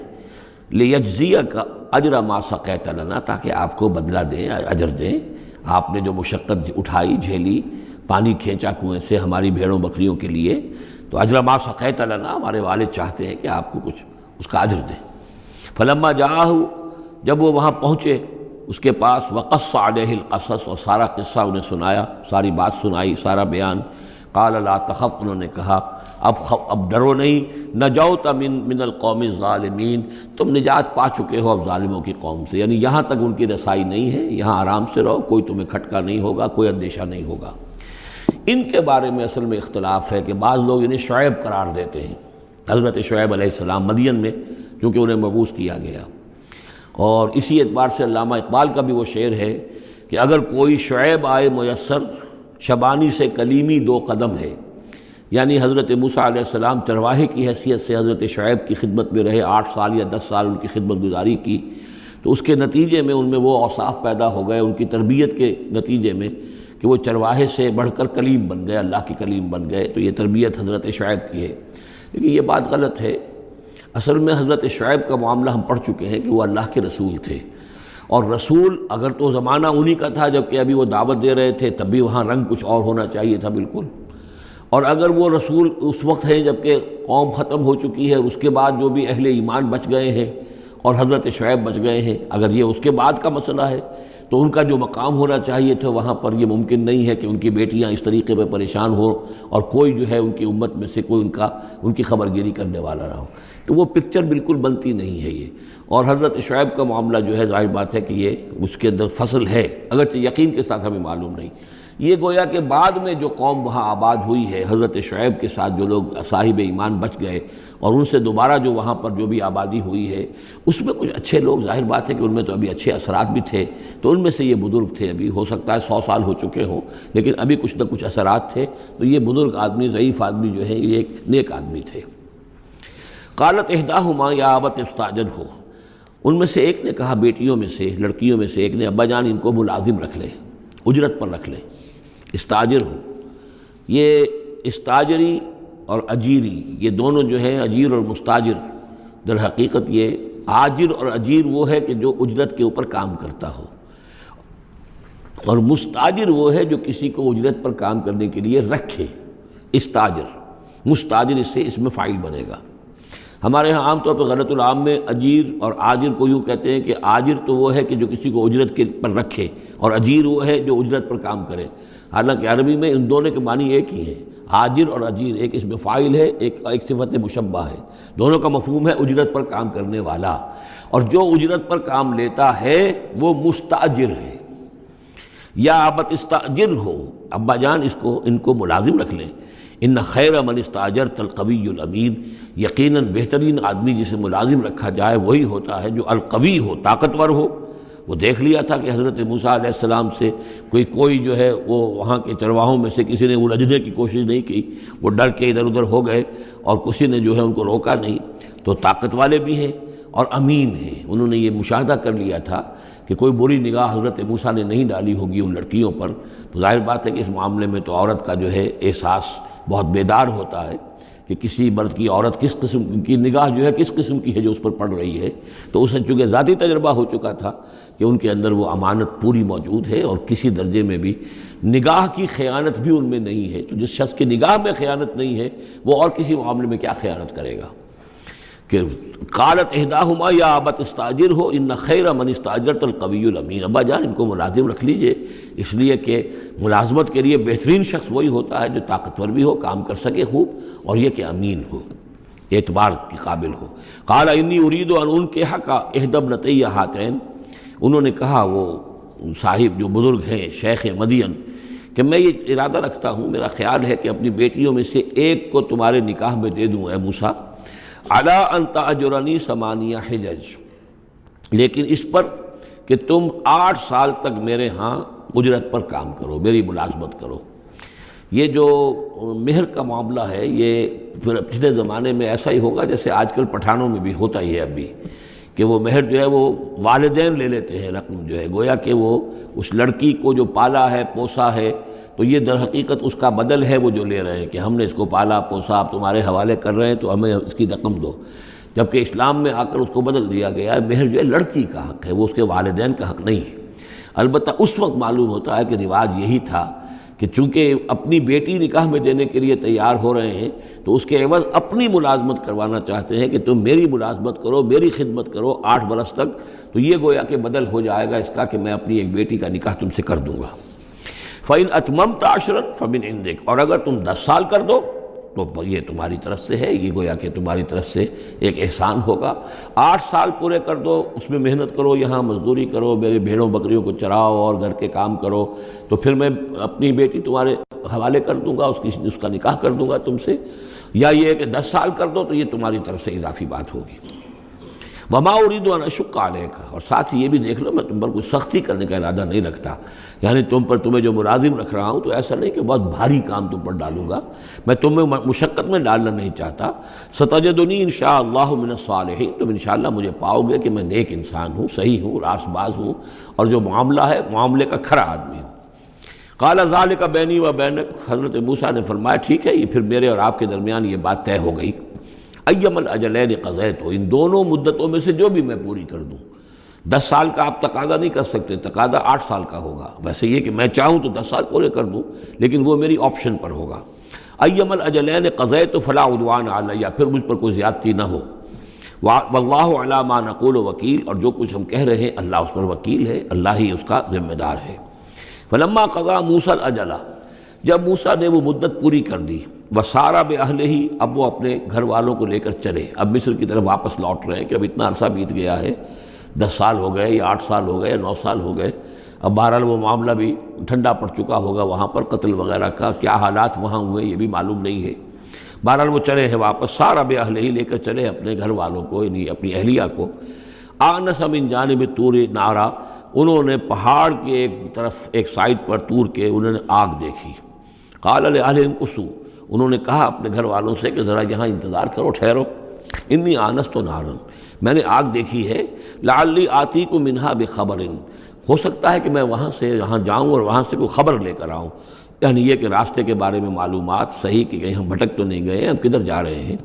لیجزیک اجر ما سقیت لنا، تاکہ آپ کو بدلہ دیں، اجر دیں، آپ نے جو مشقت اٹھائی جھیلی، پانی کھینچا کنویں سے ہماری بھیڑوں بکریوں کے لیے، تو اجر ما سقیت لنا، ہمارے والد چاہتے ہیں کہ آپ کو کچھ اس کا اجر دیں۔ فلما جاءہ، جب وہ وہاں پہنچے اس کے پاس، وقص علیہ القصص، اور سارا قصہ انہیں سنایا، ساری بات سنائی، سارا بیان۔ قال لا تخف، انہوں نے کہا اب ڈرو نہیں، نجوت من القوم الظالمین، تم نجات پا چکے ہو اب ظالموں کی قوم سے، یعنی یہاں تک ان کی رسائی نہیں ہے، یہاں آرام سے رہو، کوئی تمہیں کھٹکا نہیں ہوگا، کوئی اندیشہ نہیں ہوگا۔ ان کے بارے میں اصل میں اختلاف ہے کہ بعض لوگ انہیں شعیب قرار دیتے ہیں، حضرت شعیب علیہ السلام مدین میں چونکہ انہیں مبعوث کیا گیا، اور اسی اعتبار سے علامہ اقبال کا بھی وہ شعر ہے کہ اگر کوئی شعیب آئے میسر، شبانی سے کلیمی 2 قدم ہے، یعنی حضرت موسیٰ علیہ السلام چرواہے کی حیثیت سے حضرت شعیب کی خدمت میں رہے، 8 سال یا 10 سال ان کی خدمت گزاری کی، تو اس کے نتیجے میں ان میں وہ اوصاف پیدا ہو گئے، ان کی تربیت کے نتیجے میں، کہ وہ چرواہے سے بڑھ کر کلیم بن گئے، اللہ کے کلیم بن گئے، تو یہ تربیت حضرت شعیب کی ہے۔ لیکن یہ بات غلط ہے، اصل میں حضرت شعیب کا معاملہ ہم پڑھ چکے ہیں کہ وہ اللہ کے رسول تھے، اور رسول اگر تو زمانہ انہی کا تھا جب کہ ابھی وہ دعوت دے رہے تھے، تب بھی وہاں رنگ کچھ اور ہونا چاہیے تھا بالکل، اور اگر وہ رسول اس وقت ہیں جب کہ قوم ختم ہو چکی ہے، اس کے بعد جو بھی اہل ایمان بچ گئے ہیں اور حضرت شعیب بچ گئے ہیں، اگر یہ اس کے بعد کا مسئلہ ہے تو ان کا جو مقام ہونا چاہیے تھا وہاں پر یہ ممکن نہیں ہے کہ ان کی بیٹیاں اس طریقے پہ پریشان ہوں اور کوئی جو ہے ان کی امت میں سے کوئی ان کی خبر گیری کرنے والا نہ ہو، تو وہ پکچر بالکل بنتی نہیں ہے یہ۔ اور حضرت شعیب کا معاملہ جو ہے ظاہر بات ہے کہ یہ اس کے اندر فصل ہے، اگرچہ یقین کے ساتھ ہمیں معلوم نہیں، یہ گویا کہ بعد میں جو قوم وہاں آباد ہوئی ہے حضرت شعیب کے ساتھ، جو لوگ صاحب ایمان بچ گئے اور ان سے دوبارہ جو وہاں پر جو بھی آبادی ہوئی ہے، اس میں کچھ اچھے لوگ، ظاہر بات ہے کہ ان میں تو ابھی اچھے اثرات بھی تھے، تو ان میں سے یہ بزرگ تھے، ابھی ہو سکتا ہے 100 سال ہو چکے ہوں لیکن ابھی کچھ نہ کچھ اثرات تھے، تو یہ بزرگ آدمی، ضعیف آدمی جو ہے یہ ایک نیک آدمی تھے۔ قالت احداہما یا ابت استاجرہ، ان میں سے ایک نے کہا، بیٹیوں میں سے، لڑکیوں میں سے ایک نے، ابا جان ان کو ملازم رکھ لے، اجرت پر رکھ لے، استاجر ہو۔ یہ استاجری اور اجیری، یہ دونوں جو ہیں، اجیر اور مستاجر، در حقیقت یہ عاجر اور اجیر وہ ہے کہ جو اجرت کے اوپر کام کرتا ہو، اور مستاجر وہ ہے جو کسی کو اجرت پر کام کرنے کے لیے رکھے، استاجر، مستاجر اس سے اس میں فاعل بنے گا۔ ہمارے ہاں عام طور پر غلط العام میں اجیر اور آجر کو یوں کہتے ہیں کہ آجر تو وہ ہے کہ جو کسی کو اجرت کے پر رکھے، اور اجیر وہ ہے جو اجرت پر کام کرے۔ حالانکہ عربی میں ان دونوں کے معنی ایک ہی ہے، آجر اور اجیر، ایک اس میں فاعل ہے، ایک صفت مشبہ ہے، دونوں کا مفہوم ہے اجرت پر کام کرنے والا، اور جو اجرت پر کام لیتا ہے وہ مستاجر ہے۔ یا ابت استاجر ہو، ابا جان ان کو ملازم رکھ لیں۔ ان خیر من استاجرت القوی الامین، یقیناً بہترین آدمی جسے ملازم رکھا جائے وہی ہوتا ہے جو القوی ہو، طاقتور ہو۔ وہ دیکھ لیا تھا کہ حضرت موسیٰ علیہ السلام سے کوئی جو ہے وہ وہاں کے چرواہوں میں سے کسی نے الجھنے کی کوشش نہیں کی، وہ ڈر کے ادھر ادھر ہو گئے اور کسی نے جو ہے ان کو روکا نہیں۔ تو طاقت والے بھی ہیں اور امین ہیں، انہوں نے یہ مشاہدہ کر لیا تھا کہ کوئی بری نگاہ حضرت موسیٰ نے نہیں ڈالی ہوگی ان لڑکیوں پر۔ تو ظاہر بات ہے کہ اس معاملے میں تو عورت کا جو ہے احساس بہت بیدار ہوتا ہے کہ کسی مرد کی عورت کس قسم کی نگاہ جو ہے کس قسم کی ہے جو اس پر پڑ رہی ہے۔ تو اسے چونکہ ذاتی تجربہ ہو چکا تھا کہ ان کے اندر وہ امانت پوری موجود ہے اور کسی درجے میں بھی نگاہ کی خیانت بھی ان میں نہیں ہے۔ تو جس شخص کی نگاہ میں خیانت نہیں ہے وہ اور کسی معاملے میں کیا خیانت کرے گا؟ کہ قالت احداہما یا ابت استاجر ہو ان خیر من استاجرت القوی الامین، ابا جان ان کو ملازم رکھ لیجئے، اس لیے کہ ملازمت کے لیے بہترین شخص وہی ہوتا ہے جو طاقتور بھی ہو، کام کر سکے خوب، اور یہ کہ امین ہو، اعتبار کے قابل ہو۔ قال انی ارید ان انکحک احدی ابنتی ہاتین، انہوں نے کہا وہ صاحب جو بزرگ ہیں شیخ مدین کہ میں یہ ارادہ رکھتا ہوں، میرا خیال ہے کہ اپنی بیٹیوں میں سے ایک کو تمہارے نکاح میں دے دوں اے موسیٰ، علی ان تأجرنی 8 حجج، لیکن اس پر کہ تم 8 سال تک میرے ہاں اجرت پر کام کرو، میری ملازمت کرو۔ یہ جو مہر کا معاملہ ہے یہ پھر پچھلے زمانے میں ایسا ہی ہوگا جیسے آج کل پٹھانوں میں بھی ہوتا ہی ہے ابھی، کہ وہ مہر جو ہے وہ والدین لے لیتے ہیں رقم جو ہے، گویا کہ وہ اس لڑکی کو جو پالا ہے پوسا ہے تو یہ در حقیقت اس کا بدل ہے وہ جو لے رہے ہیں کہ ہم نے اس کو پالا پوسا، آپ تمہارے حوالے کر رہے ہیں تو ہمیں اس کی رقم دو، جبکہ اسلام میں آ کر اس کو بدل دیا گیا ہے، مہر جو ہے لڑکی کا حق ہے، وہ اس کے والدین کا حق نہیں ہے۔ البتہ اس وقت معلوم ہوتا ہے کہ رواج یہی تھا کہ چونکہ اپنی بیٹی نکاح میں دینے کے لیے تیار ہو رہے ہیں تو اس کے عوض اپنی ملازمت کروانا چاہتے ہیں کہ تم میری ملازمت کرو، میری خدمت کرو 8 برس تک، تو یہ گویا کہ بدل ہو جائے گا اس کا کہ میں اپنی ایک بیٹی کا نکاح تم سے کر دوں گا۔ فَإِنْ أَتْمَمْتَ 10 فَمِنْ عِنْدِكَ، اور اگر تم 10 سال کر دو تو یہ تمہاری طرف سے ہے، یہ گویا کہ تمہاری طرف سے ایک احسان ہوگا۔ 8 سال پورے کر دو، اس میں محنت کرو، یہاں مزدوری کرو، میرے بھیڑوں بکریوں کو چراؤ اور گھر کے کام کرو، تو پھر میں اپنی بیٹی تمہارے حوالے کر دوں گا، اس کا نکاح کر دوں گا تم سے۔ یا یہ کہ 10 سال کر دو تو یہ تمہاری طرف سے اضافی بات ہوگی۔ وما اريد ان اشق عليك، اور ساتھ ہی یہ بھی دیکھ لو میں تم پر کوئی سختی کرنے کا ارادہ نہیں رکھتا، یعنی تمہیں جو ملازم رکھ رہا ہوں تو ایسا نہیں کہ بہت بھاری کام تم پر ڈالوں گا، میں تمہیں مشقت میں ڈالنا نہیں چاہتا۔ ستجدنی انشاءاللہ من الصالحین، تم انشاءاللہ مجھے پاؤ گے کہ میں نیک انسان ہوں، صحیح ہوں، راست باز ہوں، اور جو معاملہ ہے معاملے کا کھرا آدمی ہوں۔ قال ذلك بینی و بینک، حضرت موسیٰ نے فرمایا ٹھیک ہے یہ پھر میرے اور آپ کے درمیان یہ بات طے ہو گئی۔ ایم الاجلین قضیت، ان دونوں مدتوں میں سے جو بھی میں پوری کر دوں۔ 10 سال کا آپ تقاضا نہیں کر سکتے، تقاضا 8 سال کا ہوگا، ویسے یہ کہ میں چاہوں تو 10 سال پورے کر دوں لیکن وہ میری آپشن پر ہوگا۔ ایم الاجلین قضیت فلا عدوان علی، پھر مجھ پر کوئی زیادتی نہ ہو۔ واللہ علی ما نقول وکیل، اور جو کچھ ہم کہہ رہے ہیں اللہ اس پر وکیل ہے، اللہ ہی اس کا ذمہ دار ہے۔ فلما قضا موسیٰ الاجل، جب موسیٰ نے وہ مدت پوری کر دی، وسارا بأہلہ، اب وہ اپنے گھر والوں کو لے کر چلے، اب مصر کی طرف واپس لوٹ رہے ہیں کہ اب اتنا عرصہ بیت گیا ہے، 10 سال ہو گئے یا 8 سال ہو گئے یا 9 سال ہو گئے، اب بہرحال وہ معاملہ بھی ٹھنڈا پڑ چکا ہوگا، وہاں پر قتل وغیرہ کا کیا حالات وہاں ہوئے یہ بھی معلوم نہیں ہے۔ بہرحال وہ چلے ہیں واپس، سارا بأہلہ لے کر چلے اپنے گھر والوں کو، یعنی اپنی اہلیہ کو۔ آنس من جانب طور نارا، انہوں نے پہاڑ کے ایک طرف ایک سائڈ پر طور کے انہوں نے آگ دیکھی۔ قال لأہلہم کثوا، انہوں نے کہا اپنے گھر والوں سے کہ ذرا یہاں انتظار کرو، ٹھہرو، انی آنست نارا، میں نے آگ دیکھی ہے، لعلی آتیکم منہا بخبر، ہو سکتا ہے کہ میں وہاں سے یہاں جاؤں اور وہاں سے کوئی خبر لے کر آؤں، یعنی یہ کہ راستے کے بارے میں معلومات، صحیح کہ کہیں ہم بھٹک تو نہیں گئے، ہم کدھر جا رہے ہیں۔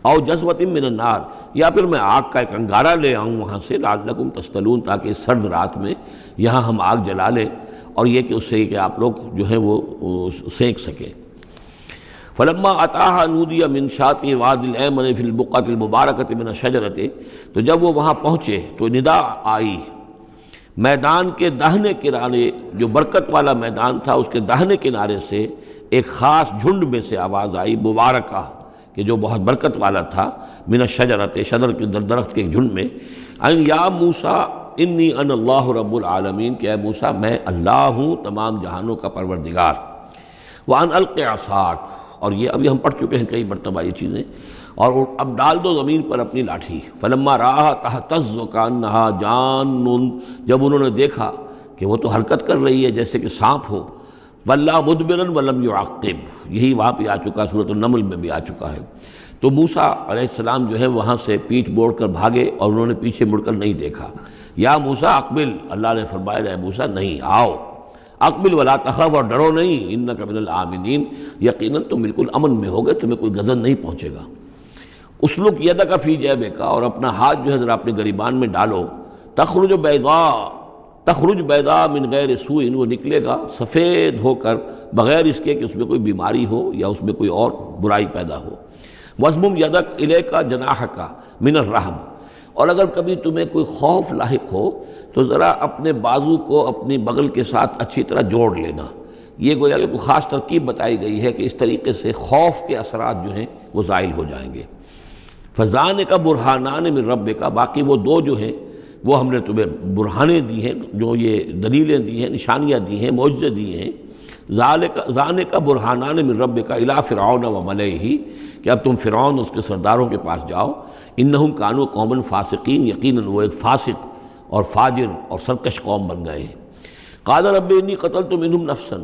او جذوۃ من النار، یا پھر میں آگ کا ایک انگارہ لے آؤں وہاں سے، لعلکم تصطلون، تاکہ اس سرد رات میں یہاں ہم آگ جلا لیں اور یہ کہ اس سے کہ آپ لوگ جو ہے وہ سینک سکیں۔ فلما اتاها نودی من شاطئ وادی الایمن فی البقعۃ المبارکۃ من الشجرۃ، تو جب وہ وہاں پہنچے تو ندا آئی میدان کے داہنے کنارے، جو برکت والا میدان تھا اس کے داہنے کنارے سے ایک خاص جھنڈ میں سے آواز آئی، مبارکہ کہ جو بہت برکت والا تھا، من الشجرۃ، شجر کے درخت کے ایک جھنڈ میں، ان یا موسیٰ انی انا اللہ رب العالمین، کہ اے موسیٰ میں اللہ ہوں تمام جہانوں کا پروردگار، وان الق عصاک، اور یہ ابھی ہم پڑھ چکے ہیں کئی مرتبہ یہ چیزیں، اور اب ڈال دو زمین پر اپنی لاٹھی۔ فلما رآہا تہتز کانہا جان، جب انہوں نے دیکھا کہ وہ تو حرکت کر رہی ہے جیسے کہ سانپ ہو، ولا مدبرا ولم یعقب، یہی وہاں پہ آ چکا، سورۃ النمل میں بھی آ چکا ہے۔ تو موسیٰ علیہ السلام جو ہے وہاں سے پیٹھ موڑ کر بھاگے اور انہوں نے پیچھے مڑ کر نہیں دیکھا۔ یا موسیٰ اقبل، اللہ نے فرمایا اے موسیٰ نہیں، آؤ، اقبل ولا تخف، اور ڈرو نہیں، انک من الآمنین، یقیناً تم بالکل امن میں ہوگے، تمہیں کوئی غضب نہیں پہنچے گا۔ اسلک یدک فی جیبک، اور اپنا ہاتھ جو ہے ذرا اپنے گریبان میں ڈالو، تخرج بیضاء من غیر سوء، وہ نکلے گا سفید ہو کر بغیر اس کے کہ اس میں کوئی بیماری ہو یا اس میں کوئی اور برائی پیدا ہو۔ وَاضْمُمْ يَدَكَ إِلَيْكَ جَنَاحَكَ مِنَ الرَّهْبِ، اور اگر کبھی تمہیں کوئی خوف لاحق ہو تو ذرا اپنے بازو کو اپنی بغل کے ساتھ اچھی طرح جوڑ لینا۔ یہ گویا کہ کوئی خاص ترکیب بتائی گئی ہے کہ اس طریقے سے خوف کے اثرات جو ہیں وہ زائل ہو جائیں گے۔ فَذَانِكَ بُرْهَانَانِ مِن رَبِّكَ، باقی وہ دو جو ہیں وہ ہم نے تمہیں برہانیں دی ہیں، جو یہ دلیلیں دی ہیں، نشانیاں دی ہیں، معجزے دیے ہیں۔ ذَانِكَ بُرْهَانَانِ مِن رَبِّكَ إِلَىٰ فِرْعَوْنَ وَمَلَئِهِ، کہ اب تم فرعون اس کے سرداروں کے پاس جاؤ، انہم کانوا قوما فاسقین، یقیناً وہ ایک فاسق اور فاجر اور سرکش قوم بن گئے ہیں۔ قال رب انی قتلت منہم نفسا،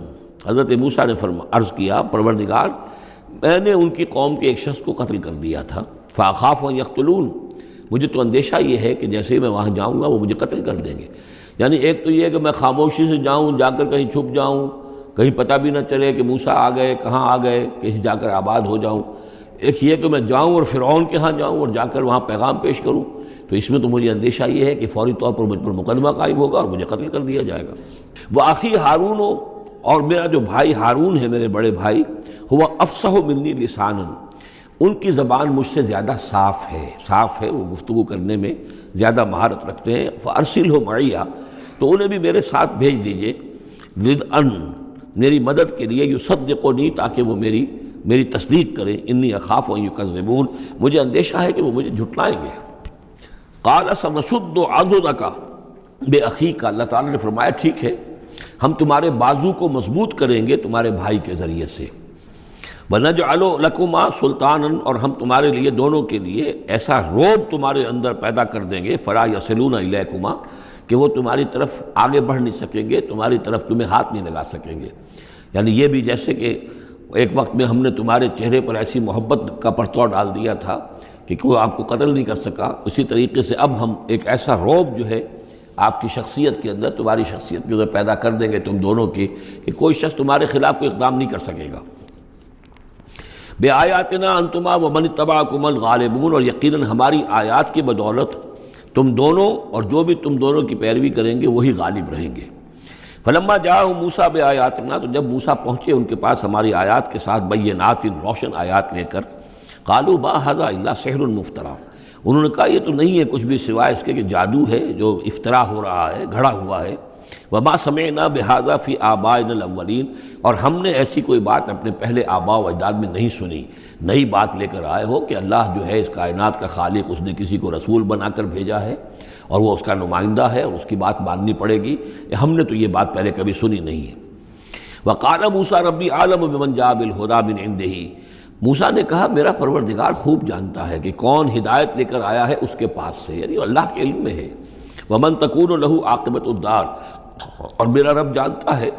حضرت موسیٰ نے عرض کیا پروردگار میں نے ان کی قوم کے ایک شخص کو قتل کر دیا تھا، فاخاف ان یقتلون، مجھے تو اندیشہ یہ ہے کہ جیسے ہی میں وہاں جاؤں گا وہ مجھے قتل کر دیں گے۔ یعنی ایک تو یہ کہ میں خاموشی سے جاؤں، جا کر کہیں چھپ جاؤں، کہیں پتہ بھی نہ چلے کہ موسیٰ آ گئے، کہاں آ گئے، کہیں جا کر آباد ہو جاؤں۔ ایک یہ کہ میں جاؤں اور فرعون کے ہاں جاؤں اور جا کر وہاں پیغام پیش کروں، تو اس میں تو مجھے اندیشہ یہ ہے کہ فوری طور پر مجھ پر مقدمہ قائم ہوگا اور مجھے قتل کر دیا جائے گا۔ وَأَخِي ہارون، اور میرا جو بھائی ہارون ہے، میرے بڑے بھائی، ہوا افصح منی لسانا، ان کی زبان مجھ سے زیادہ صاف ہے، وہ گفتگو کرنے میں زیادہ مہارت رکھتے ہیں۔ فَأَرْسِلْهُ مَعِيَّ، تو انہیں بھی میرے ساتھ بھیج دیجئے، رِدْءً، میری مدد کے لیے، یصدقنی، تاکہ وہ میری تصدیق کریں، انی اخاف ان یکذبون، مجھے اندیشہ ہے کہ وہ مجھے جھٹلائیں گے۔ قال سنشد عضدک باخیک، اللہ تعالیٰ نے فرمایا ٹھیک ہے ہم تمہارے بازو کو مضبوط کریں گے تمہارے بھائی کے ذریعے سے۔ وَنَجْعَلُ لَكُمَا سُلْطَانًا، اور ہم تمہارے لیے دونوں کے لیے ایسا روب تمہارے اندر پیدا کر دیں گے، فَلَا يَصِلُونَ إِلَيْكُمَا، کہ وہ تمہاری طرف آگے بڑھ نہیں سکیں گے، تمہاری طرف تمہیں ہاتھ نہیں لگا سکیں گے۔ یعنی یہ بھی جیسے کہ ایک وقت میں ہم نے تمہارے چہرے پر ایسی محبت کا پرتو ڈال دیا تھا کہ کوئی آپ کو قتل نہیں کر سکا، اسی طریقے سے اب ہم ایک ایسا روب جو ہے آپ کی شخصیت کے اندر، تمہاری شخصیت کے اندر پیدا کر دیں گے تم دونوں کی، کہ کوئی شخص تمہارے خلاف کوئی اقدام نہیں کر سکے گا۔ بِآیاتنا انتما ومن اتبعکم الغالبون، اور یقیناً ہماری آیات کی بدولت تم دونوں اور جو بھی تم دونوں کی پیروی کریں گے وہی غالب رہیں گے۔ فلما جاءهم موسیٰ بآیاتنا، تو جب موسیٰ پہنچے ان کے پاس ہماری آیات کے ساتھ، بینات، روشن آیات لے کر، قالوا ما ھذا الا سحر مفترا، انہوں نے کہا یہ تو نہیں ہے کچھ بھی سوائے اس کے کہ جادو ہے جو افطرا ہو رہا ہے، گھڑا ہوا ہے۔ وما سمعنا بھذا فی آبائنا الاولین، اور ہم نے ایسی کوئی بات اپنے پہلے آباء و اجداد میں نہیں سنی۔ نئی بات لے کر آئے ہو کہ اللہ جو ہے اس کائنات کا خالق، اس نے کسی کو رسول بنا کر بھیجا ہے اور وہ اس کا نمائندہ ہے اور اس کی بات ماننی پڑے گی، ہم نے تو یہ بات پہلے کبھی سنی نہیں ہے۔ وقال موسیٰ ربی اعلم بمن جاء بالہدی من عنده، موسیٰ نے کہا میرا پروردگار خوب جانتا ہے کہ کون ہدایت لے کر آیا ہے اس کے پاس سے، یعنی اللہ کے علم میں ہے۔ ومن تکون له عاقبۃ الدار، اور میرا رب جانتا ہے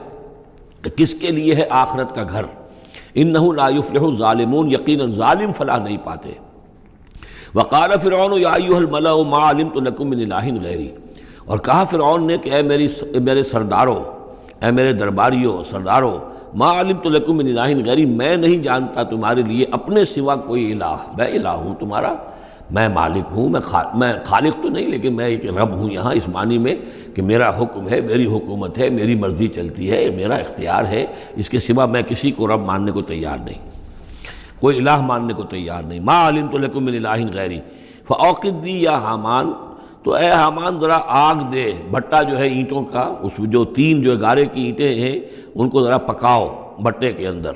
کہ کس کے لیے ہے آخرت کا گھر۔ انہ لا یفلح الظالمون، یقیناً ظالم فلاح نہیں پاتے۔ وقال فرعون یا ایھا الملأ ما علمت لکم من الہ غیری، اور کہا فرعون نے کہ اے میرے سرداروں، اے میرے درباریوں سرداروں، ما علمت لکم من الہ غیری، میں نہیں جانتا تمہارے لیے اپنے سوا کوئی الہ، میں الہ ہوں تمہارا، میں مالک ہوں، میں خالق تو نہیں لیکن میں ایک رب ہوں یہاں اس معنی میں کہ میرا حکم ہے، میری حکومت ہے، میری مرضی چلتی ہے، میرا اختیار ہے، اس کے سوا میں کسی کو رب ماننے کو تیار نہیں، کوئی الہ ماننے کو تیار نہیں۔ ما علمت لکم من الہ غیری فاوقد لی یا حامان، تو اے حامان ذرا آگ دے، بھٹا جو ہے اینٹوں کا، اس جو تین جو گارے کی اینٹیں ہیں ان کو ذرا پکاؤ بھٹے کے اندر،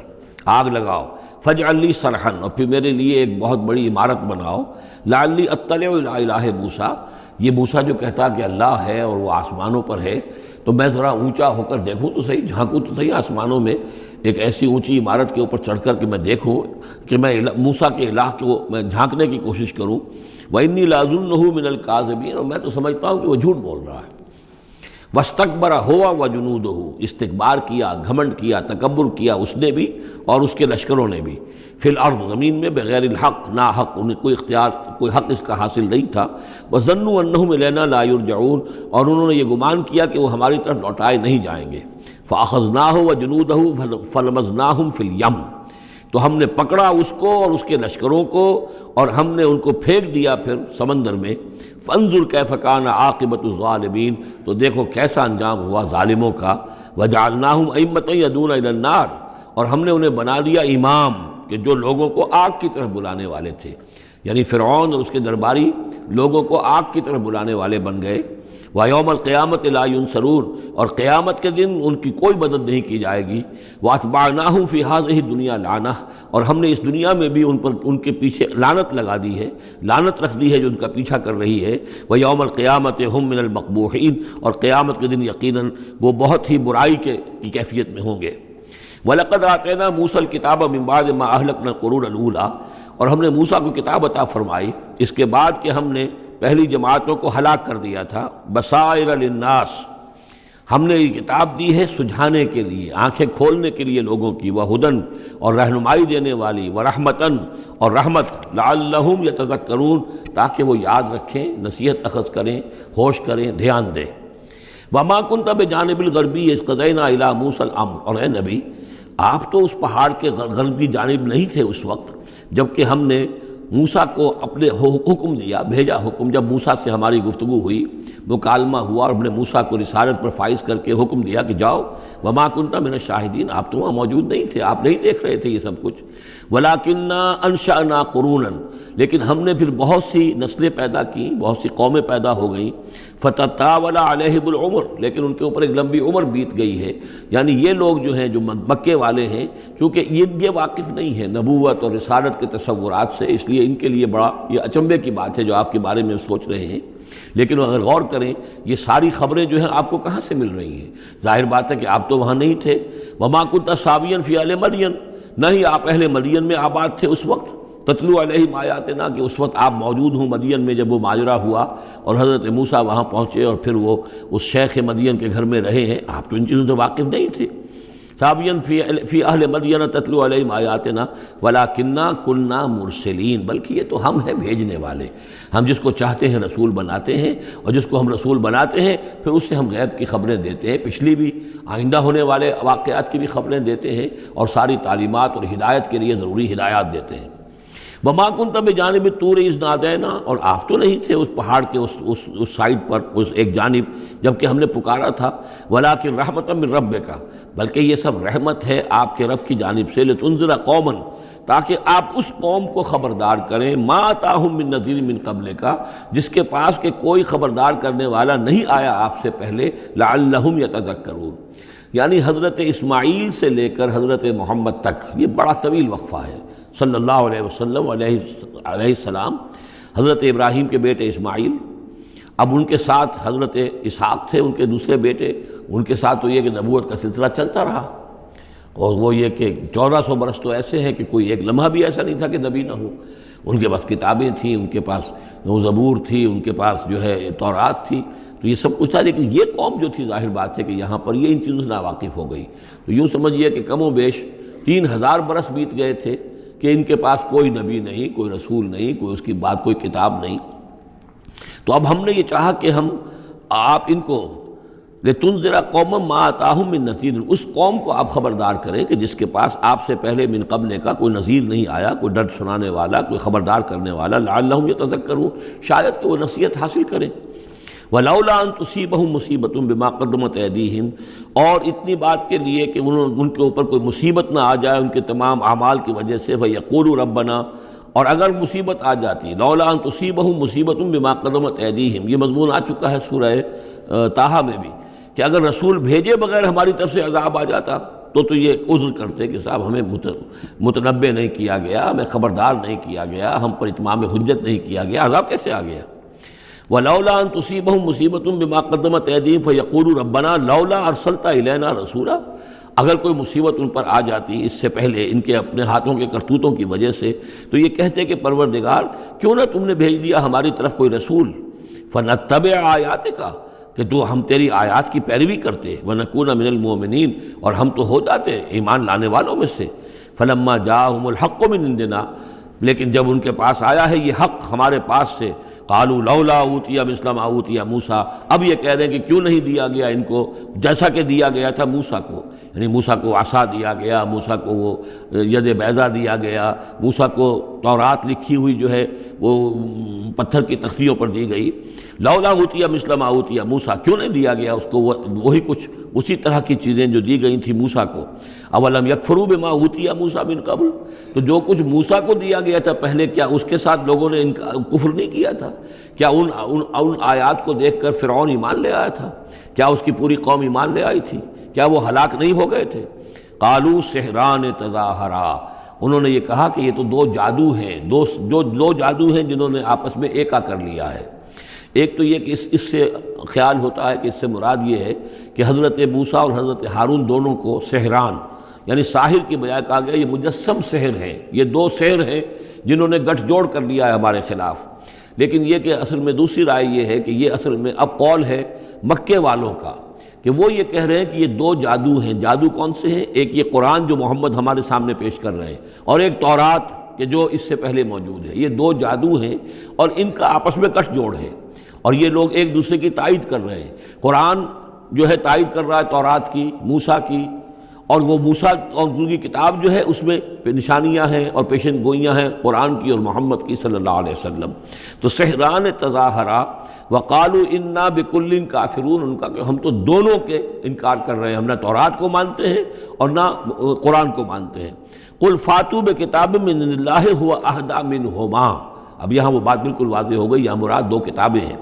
آگ لگاؤ، فاجعل لی صرحا، اور پھر میرے لیے ایک بہت بڑی عمارت بناؤ، لعلی اطلع الی الہ موسیٰ، یہ موسیٰ جو کہتا کہ اللہ ہے اور وہ آسمانوں پر ہے، تو میں ذرا اونچا ہو کر دیکھوں تو صحیح، جھانکوں تو صحیح آسمانوں میں، ایک ایسی اونچی عمارت کے اوپر چڑھ کر کہ میں دیکھوں کہ میں موسیٰ کے الہ کو میں جھانکنے کی کوشش کروں۔ وَإِنِّي لَأَظُنُّهُ مِنَ الْكَاذِبِينَ، اور میں تو سمجھتا ہوں کہ وہ جھوٹ بول رہا ہے۔ وَاسْتَكْبَرَ هُوَ وَجُنُودُهُ، استکبار کیا، گھمنڈ کیا، تکبر کیا اس نے بھی اور اس کے لشکروں نے بھی، فی الارض، زمین میں، بغیر الحق، نا حق، انہیں کوئی اختیار، کوئی حق اس کا حاصل نہیں تھا۔ وَظَنُّوا أَنَّهُمْ إِلَيْنَا لَا يُرْجَعُونَ، اور انہوں نے یہ گمان کیا کہ وہ ہماری طرف لوٹائے نہیں جائیں گے۔ فَأَخَذْنَاهُ وَجُنُودَهُ فَلَمَزْنَاهُمْ فِي الْيَمِّ، تو ہم نے پکڑا اس کو اور اس کے لشکروں کو اور ہم نے ان کو پھینک دیا پھر سمندر میں۔ فانظر کیف کان عاقبۃ الظالمین، تو دیکھو کیسا انجام ہوا ظالموں کا۔ وجعلناہم ائمۃ یدعون الی النار، اور ہم نے انہیں بنا دیا امام کہ جو لوگوں کو آگ کی طرف بلانے والے تھے، یعنی فرعون اور اس کے درباری لوگوں کو آگ کی طرف بلانے والے بن گئے۔ وَيَوْمَ الْقِيَامَةِ لَا يُنصَرُونَ، اور قیامت کے دن ان کی کوئی مدد نہیں کی جائے گی۔ وَأَتْبَعْنَاهُمْ فِي هَذِهِ الدُّنْيَا لَعْنَةً، اور ہم نے اس دنیا میں بھی ان کے پیچھے لعنت لگا دی ہے، لعنت رکھ دی ہے جو ان کا پیچھا کر رہی ہے۔ وَيَوْمَ الْقِيَامَةِ هُمْ مِنَ الْمَقْبُوحِينَ، اور قیامت کے دن یقیناً وہ بہت ہی برائی کی کیفیت میں ہوں گے۔ وَلَقَدْ آتَيْنَا مُوسَى الْكِتَابَ مِن بَعْدِ مَا أَهْلَكْنَا الْقُرُونَ الْأُولَىٰ، اور ہم نے موسیٰ کو کتاب عطا فرمائی اس کے بعد کہ ہم نے پہلی جماعتوں کو ہلاک کر دیا تھا۔ بصائر للناس، ہم نے یہ کتاب دی ہے سجھانے کے لیے، آنکھیں کھولنے کے لیے لوگوں کی، وہدن، اور رہنمائی دینے والی، ورحمتن، اور رحمت، لعلہم یتذکرون، تاکہ وہ یاد رکھیں، نصیحت اخذ کریں، ہوش کریں، دھیان دیں۔ وما کنت بجانب الغربی اذ قضینا الی موسیٰ الامر، اور اے نبی آپ تو اس پہاڑ کے غربی جانب نہیں تھے اس وقت جبکہ ہم نے موسیٰ کو اپنے حکم دیا، بھیجا حکم، جب موسیٰ سے ہماری گفتگو ہوئی، مکالمہ ہوا، اور ہم نے موسیٰ کو رسالت پر فائز کر کے حکم دیا کہ جاؤ۔ وما کنت من الشاہدین، آپ تو وہاں موجود نہیں تھے، آپ نہیں دیکھ رہے تھے یہ سب کچھ۔ ولکننا انشأنا قرونا، لیکن ہم نے پھر بہت سی نسلیں پیدا کی، بہت سی قومیں پیدا ہو گئیں۔ فتطاول علیہم العمر، لیکن ان کے اوپر ایک لمبی عمر بیت گئی ہے، یعنی یہ لوگ جو ہیں جو مکے والے ہیں، چونکہ یہ واقف نہیں ہیں نبوت اور رسالت کے تصورات سے، اس لیے ان کے لیے بڑا یہ اچنبے کی بات ہے جو آپ کے بارے میں سوچ رہے ہیں۔ لیکن اگر غور کریں یہ ساری خبریں جو ہیں آپ کو کہاں سے مل رہی ہیں؟ ظاہر بات ہے کہ آپ تو وہاں نہیں تھے۔ وما کنت ساویا فی اہل مدین، نہ ہی آپ اہل مدین میں آباد تھے اس وقت۔ تتلو علیہم آیاتنا، کہ اس وقت آپ موجود ہوں مدین میں جب وہ ماجرا ہوا اور حضرت موسیٰ وہاں پہنچے اور پھر وہ اس شیخ مدین کے گھر میں رہے ہیں، آپ تو ان چیزوں سے واقف نہیں تھے۔ سابین فی اہل مدین تتلو علیہم آیاتنا ولکننا کننا مرسلین، بلکہ یہ تو ہم ہیں بھیجنے والے، ہم جس کو چاہتے ہیں رسول بناتے ہیں، اور جس کو ہم رسول بناتے ہیں پھر اس سے ہم غیب کی خبریں دیتے ہیں، پچھلی بھی آئندہ ہونے والے واقعات کی بھی خبریں دیتے ہیں، اور ساری تعلیمات اور ہدایت کے لیے ضروری ہدایات دیتے ہیں۔ وما کنت بجانب الطور اذ نادینا، اور آپ تو نہیں تھے اس پہاڑ کے اس سائڈ پر، اس ایک جانب جبکہ ہم نے پکارا تھا۔ ولکن رحمۃ من ربک، بلکہ یہ سب رحمت ہے آپ کے رب کی جانب سے، لتنذر قوما، تاکہ آپ اس قوم کو خبردار کریں، ما اتاہم من نذیر من قبلک، جس کے پاس کہ کوئی خبردار کرنے والا نہیں آیا آپ سے پہلے، لعلہم یتذکرون، یعنی حضرت اسماعیل سے لے کر حضرت محمد تک یہ بڑا طویل وقفہ ہے۔ صلی اللہ علیہ وسلم علیہ السلام، حضرت ابراہیم کے بیٹے اسماعیل، اب ان کے ساتھ حضرت اسحاق تھے ان کے دوسرے بیٹے، ان کے ساتھ تو یہ کہ نبوت کا سلسلہ چلتا رہا، اور وہ یہ کہ 1400 برس تو ایسے ہیں کہ کوئی ایک لمحہ بھی ایسا نہیں تھا کہ نبی نہ ہو۔ ان کے پاس کتابیں تھیں، ان کے پاس زبور تھی، ان کے پاس جو ہے تورات تھی، تو یہ سب کچھ تھا، لیکن یہ قوم جو تھی ظاہر بات ہے کہ یہاں پر یہ ان چیزوں سے ناواقف ہو گئی۔ تو یوں سمجھیے کہ کم و بیش 3000 برس بیت گئے تھے کہ ان کے پاس کوئی نبی نہیں، کوئی رسول نہیں، کوئی اس کی بات کوئی کتاب نہیں۔ تو اب ہم نے یہ چاہا کہ ہم آپ ان کو لتنذر قوما ما آتاہم من نذیر، اس قوم کو آپ خبردار کریں کہ جس کے پاس آپ سے پہلے من قبل کا کوئی نذیر نہیں آیا، کوئی ڈر سنانے والا، کوئی خبردار کرنے والا، لعلہم یتذکرون، شاید کہ وہ نصیحت حاصل کریں۔ وَلَوْلَا أَن تُصِيبَهُم مُّصِيبَةٌ بِمَا قَدَّمَتْ أَيْدِيهِمْ، اور اتنی بات کے لیے کہ ان کے اوپر کوئی مصیبت نہ آ جائے ان کے تمام اعمال کی وجہ سے، فَيَقُولُوا رَبَّنَا، اور اگر مصیبت آ جاتی، لولا ان تصیبہم مصیبۃ بما قدمت ایدیہم، یہ مضمون آ چکا ہے سورہ طٰہٰ میں بھی، کہ اگر رسول بھیجے بغیر ہماری طرف سے عذاب آ جاتا تو یہ عذر کرتے کہ صاحب ہمیں متنبع نہیں کیا گیا، ہمیں خبردار نہیں کیا گیا، ہم پر اتمام حجت نہیں کیا گیا، عذاب کیسے آ گیا؟ وَلَوْلَا أَن تُصِيبَهُم مُّصِيبَةٌ بِمَا قَدَّمَتْ أَيْدِيهِمْ فَيَقُولُوا رَبَّنَا لَوْلَا أَرْسَلْتَ إِلَيْنَا رَسُولًا، اگر کوئی مصیبت ان پر آ جاتی اس سے پہلے ان کے اپنے ہاتھوں کے کرتوتوں کی وجہ سے، تو یہ کہتے کہ پروردگار کیوں نہ تم نے بھیج دیا ہماری طرف کوئی رسول، فَنَتَّبِعَ آیَاتِكَ، کہ تو ہم تیری آیات کی پیروی کرتے، وَنَكُونَ مِنَ الْمُؤْمِنِينَ، اور ہم تو ہو جاتے ایمان لانے والوں میں سے۔ فَلَمَّا جَاءَهُمُ الْحَقُّ مِنْ عِنْدِنَا، لیکن جب ان کے پاس آیا ہے یہ حق ہمارے پاس سے، قالوا لولا اوتي مثل ما اوتي موسیٰ، اب یہ کہہ رہے ہیں کہ کیوں نہیں دیا گیا ان کو جیسا کہ دیا گیا تھا موسیٰ کو، یعنی موسیٰ کو عصا دیا گیا، موسیٰ کو وہ ید بیضا دیا گیا، موسیٰ کو تورات لکھی ہوئی جو ہے وہ پتھر کی تختیوں پر دی گئی، لولا اوتي مثل ما اوتي موسیٰ، کیوں نہیں دیا گیا اس کو وہی کچھ اسی طرح کی چیزیں جو دی گئی تھیں موسیٰ کو؟ اولم یکفروا بما اوتي موسیٰ من قبل، تو جو کچھ موسیٰ کو دیا گیا تھا پہلے، کیا اس کے ساتھ لوگوں نے کفر نہیں کیا تھا؟ کیا ان آیات کو دیکھ کر فرعون ایمان لے آیا تھا؟ کیا اس کی پوری قوم ایمان لے آئی تھی؟ کیا وہ ہلاک نہیں ہو گئے تھے؟ قالوا سحران تظاہرا، انہوں نے یہ کہا کہ یہ تو دو جادو ہیں، دو جادو ہیں جنہوں نے آپس میں ایکا کر لیا ہے۔ ایک تو یہ کہ اس سے خیال ہوتا ہے کہ اس سے مراد یہ ہے کہ حضرت موسیٰ اور حضرت ہارون دونوں کو سحران، یعنی ساحر کی بجائے کہا گیا یہ مجسم سحر ہیں، یہ دو سحر ہیں جنہوں نے گٹھ جوڑ کر لیا ہے ہمارے خلاف۔ لیکن یہ کہ اصل میں دوسری رائے یہ ہے کہ یہ اصل میں اب قول ہے مکے والوں کا، کہ وہ یہ کہہ رہے ہیں کہ یہ دو جادو ہیں۔ جادو کون سے ہیں؟ ایک یہ قرآن جو محمد ہمارے سامنے پیش کر رہے ہیں، اور ایک تورات کہ جو اس سے پہلے موجود ہے، یہ دو جادو ہیں اور ان کا آپس میں گٹھ جوڑ ہے، اور یہ لوگ ایک دوسرے کی تائید کر رہے ہیں۔ قرآن جو ہے تائید کر رہا ہے تورات کی، موسیٰ کی، اور وہ موسیٰ اور ان کی کتاب جو ہے اس میں نشانیاں ہیں اور پیشن گوئیاں ہیں قرآن کی اور محمد کی صلی اللہ علیہ وسلم۔ تو سحران تظاہرا وقالوا انا بکل کافرون، ان کا کہ ہم تو دونوں کے انکار کر رہے ہیں، ہم نہ تورات کو مانتے ہیں اور نہ قرآن کو مانتے ہیں۔ قل فاتوا بکتاب من اللہ هو اہدی منہما، اب یہاں وہ بات بالکل واضح ہو گئی، یہاں مراد دو کتابیں ہیں۔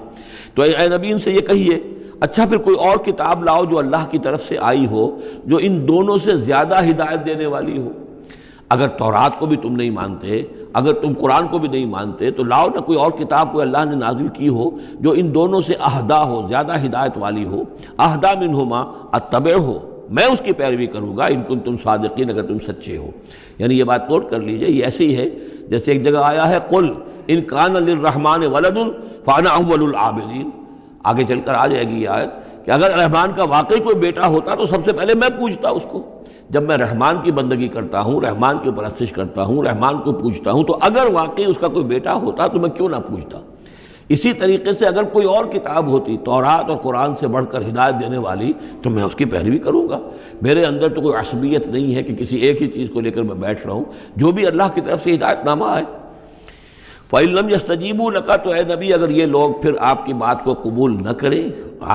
تو اے نبی ان سے یہ کہیے اچھا پھر کوئی اور کتاب لاؤ جو اللہ کی طرف سے آئی ہو، جو ان دونوں سے زیادہ ہدایت دینے والی ہو۔ اگر تورات کو بھی تم نہیں مانتے، اگر تم قرآن کو بھی نہیں مانتے، تو لاؤ نہ کوئی اور کتاب کوئی اللہ نے نازل کی ہو جو ان دونوں سے اہدا ہو، زیادہ ہدایت والی ہو۔ اہدا منہما اتبع ہو، میں اس کی پیروی کروں گا، ان کنتم صادقین، اگر تم سچے ہو۔ یعنی یہ بات نوٹ کر لیجئے، یہ ایسی ہی ہے جیسے ایک جگہ آیا ہے قل ان کان للرحمن ولد فانا اول العابدین، آگے چل کر آ جائے گی یہ آیت کہ اگر رحمان کا واقعی کوئی بیٹا ہوتا تو سب سے پہلے میں پوچھتا اس کو۔ جب میں رحمان کی بندگی کرتا ہوں، رحمان کی پرستش کرتا ہوں، رحمان کو پوچھتا ہوں، تو اگر واقعی اس کا کوئی بیٹا ہوتا تو میں کیوں نہ پوچھتا۔ اسی طریقے سے اگر کوئی اور کتاب ہوتی تورات اور قرآن سے بڑھ کر ہدایت دینے والی تو میں اس کی پیروی کروں گا۔ میرے اندر تو کوئی عصبیت نہیں ہے کہ کسی ایک ہی چیز کو لے کر میں بیٹھ رہا ہوں، جو بھی اللہ کی طرف سے ہدایت نامہ آئے۔ فَإِن لَمْ يَسْتَجِيبُوا لَكَ، تو اے نبی اگر یہ لوگ پھر آپ کی بات کو قبول نہ کریں،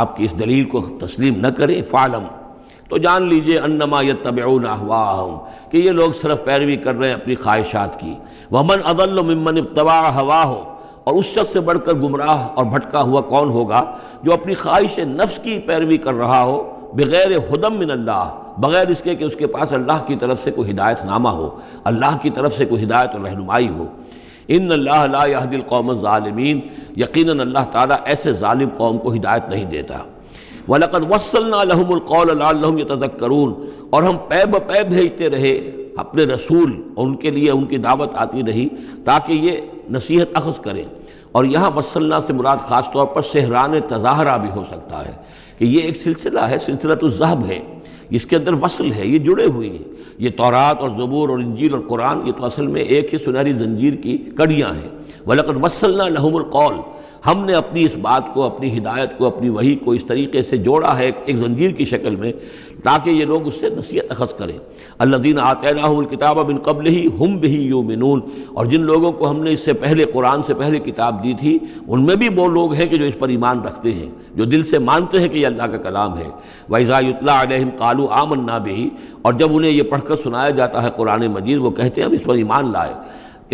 آپ کی اس دلیل کو تسلیم نہ کریں، فَعْلَمْ، تو جان لیجئے انما یتبعون اہواءہم، کہ یہ لوگ صرف پیروی کر رہے ہیں اپنی خواہشات کی۔ وَمَنْ أَضَلُّ مِمَّنِ اتَّبَعَ هَوَاهُ، اور اس شخص سے بڑھ کر گمراہ اور بھٹکا ہوا کون ہوگا جو اپنی خواہش نفس کی پیروی کر رہا ہو، بغیر ہدی من اللہ، بغیر اس کے کہ اس کے پاس اللہ کی طرف سے کوئی ہدایت نامہ ہو، اللہ کی طرف سے کوئی ہدایت اور رہنمائی ہو۔ ان اللہ لا یہدی القوم الظالمین، یقیناً اللہ تعالیٰ ایسے ظالم قوم کو ہدایت نہیں دیتا۔ وَلَقَدْ وَصَّلْنَا لَهُمُ الْقَوْلَ لَعَلَّهُمْ يَتَذَكَّرُونَ، اور ہم پے بپے بھیجتے رہے اپنے رسول، اور ان کے لیے ان کی دعوت آتی رہی تاکہ یہ نصیحت اخذ کریں۔ اور یہاں وصلنا سے مراد خاص طور پر سحران تظاہرہ بھی ہو سکتا ہے کہ یہ ایک سلسلہ ہے، سلسلۃ الذہب ہے، اس کے اندر وصل ہے، یہ جڑے ہوئی ہیں۔ یہ تورات اور زبور اور انجیل اور قرآن، یہ تو اصل میں ایک ہی سنہری زنجیر کی کڑیاں ہیں۔ وَلَقَدْ وَصَّلْنَا لَهُمُ الْقَوْلَ، ہم نے اپنی اس بات کو، اپنی ہدایت کو، اپنی وحی کو اس طریقے سے جوڑا ہے ایک زنجیر کی شکل میں تاکہ یہ لوگ اس سے نصیحت اخذ کریں۔ الذین آتیناہم الکتاب من قبلہ ہم بہ یؤمنون، اور جن لوگوں کو ہم نے اس سے پہلے، قرآن سے پہلے کتاب دی تھی، ان میں بھی وہ لوگ ہیں کہ جو اس پر ایمان رکھتے ہیں، جو دل سے مانتے ہیں کہ یہ اللہ کا کلام ہے۔ وَإِذَا يُتْلَىٰ عَلَيْهِمْ قَالُوا آمَنَّا بِهِ، اور جب انہیں یہ پڑھ کر سنایا جاتا ہے قرآن مجید، وہ کہتے ہیں ہم اس پر ایمان لائے۔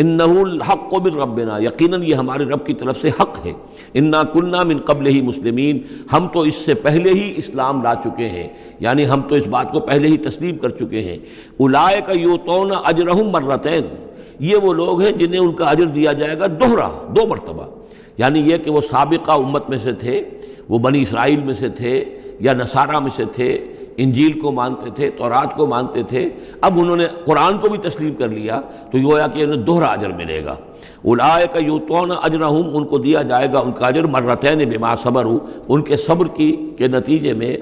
اِنَّهُ الْحَقُّ مِن رَّبِّنَا، یقیناً یہ ہمارے رب کی طرف سے حق ہے۔ اِنَّا كُنَّا مِن قَبْلِهِ مُسْلِمِينَ، ہم تو اس سے پہلے ہی اسلام لا چکے ہیں، یعنی ہم تو اس بات کو پہلے ہی تسلیم کر چکے ہیں۔ أُولَٰئِكَ يُؤْتَوْنَ أَجْرَهُم مَّرَّتَيْنِ، یہ وہ لوگ ہیں جنہیں ان کا اجر دیا جائے گا دوہرا، دو مرتبہ، یعنی یہ کہ وہ سابقہ امت میں سے تھے، وہ بنی اسرائیل میں سے تھے یا نصارہ میں سے تھے، انجیل کو مانتے تھے، تورات کو مانتے تھے، اب انہوں نے قرآن کو بھی تسلیم کر لیا تو یہ گویا کہ انہیں دوہرا اجر ملے گا۔ اولئک یؤتون اجرہم، ان کو دیا جائے گا ان کا اجر مرتین بما صبروا، ان کے صبر کے نتیجے میں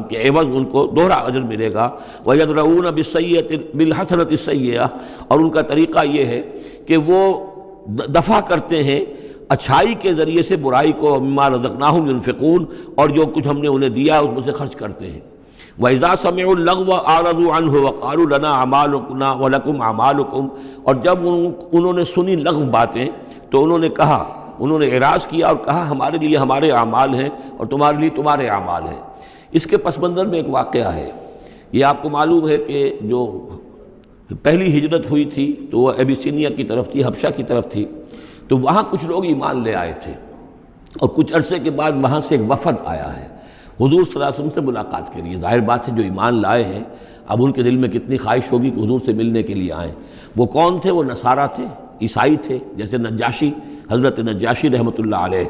کے عوض ان کو دوہرا اجر ملے گا۔ ویدرؤون بالحسنۃ السیئۃ، اور ان کا طریقہ یہ ہے کہ وہ دفع کرتے ہیں اچھائی کے ذریعے سے برائی کو، مما رزقناہم ينفقون، اور جو کچھ ہم نے انہیں دیا اس میں سے خرچ کرتے ہیں۔ وَإِذَا سَمِعُوا اللَّغْوَ أَعْرَضُوا عَنْهُ وَقَالُوا لَنَا أَعْمَالُنَا وَلَكُمْ أَعْمَالُكُمْ، اور جب انہوں نے سنی لغو باتیں تو انہوں نے کہا، انہوں نے اعراض کیا اور کہا ہمارے لیے ہمارے اعمال ہیں اور تمہارے لیے تمہارے اعمال ہیں۔ اس کے پس منظر میں ایک واقعہ ہے، یہ آپ کو معلوم ہے کہ جو پہلی ہجرت ہوئی تھی تو وہ ابیسینیا کی طرف تھی، حبشہ کی طرف تھی، تو وہاں کچھ لوگ ایمان لے آئے تھے، اور کچھ عرصے کے بعد وہاں سے ایک وفد آیا ہے حضور صلی اللہ علیہ وسلم سے ملاقات کے لیے۔ ظاہر بات ہے جو ایمان لائے ہیں اب ان کے دل میں کتنی خواہش ہوگی کہ حضور سے ملنے کے لیے آئیں۔ وہ کون تھے؟ وہ نصارہ تھے، عیسائی تھے، جیسے نجاشی، حضرت نجاشی رحمۃ اللہ علیہ۔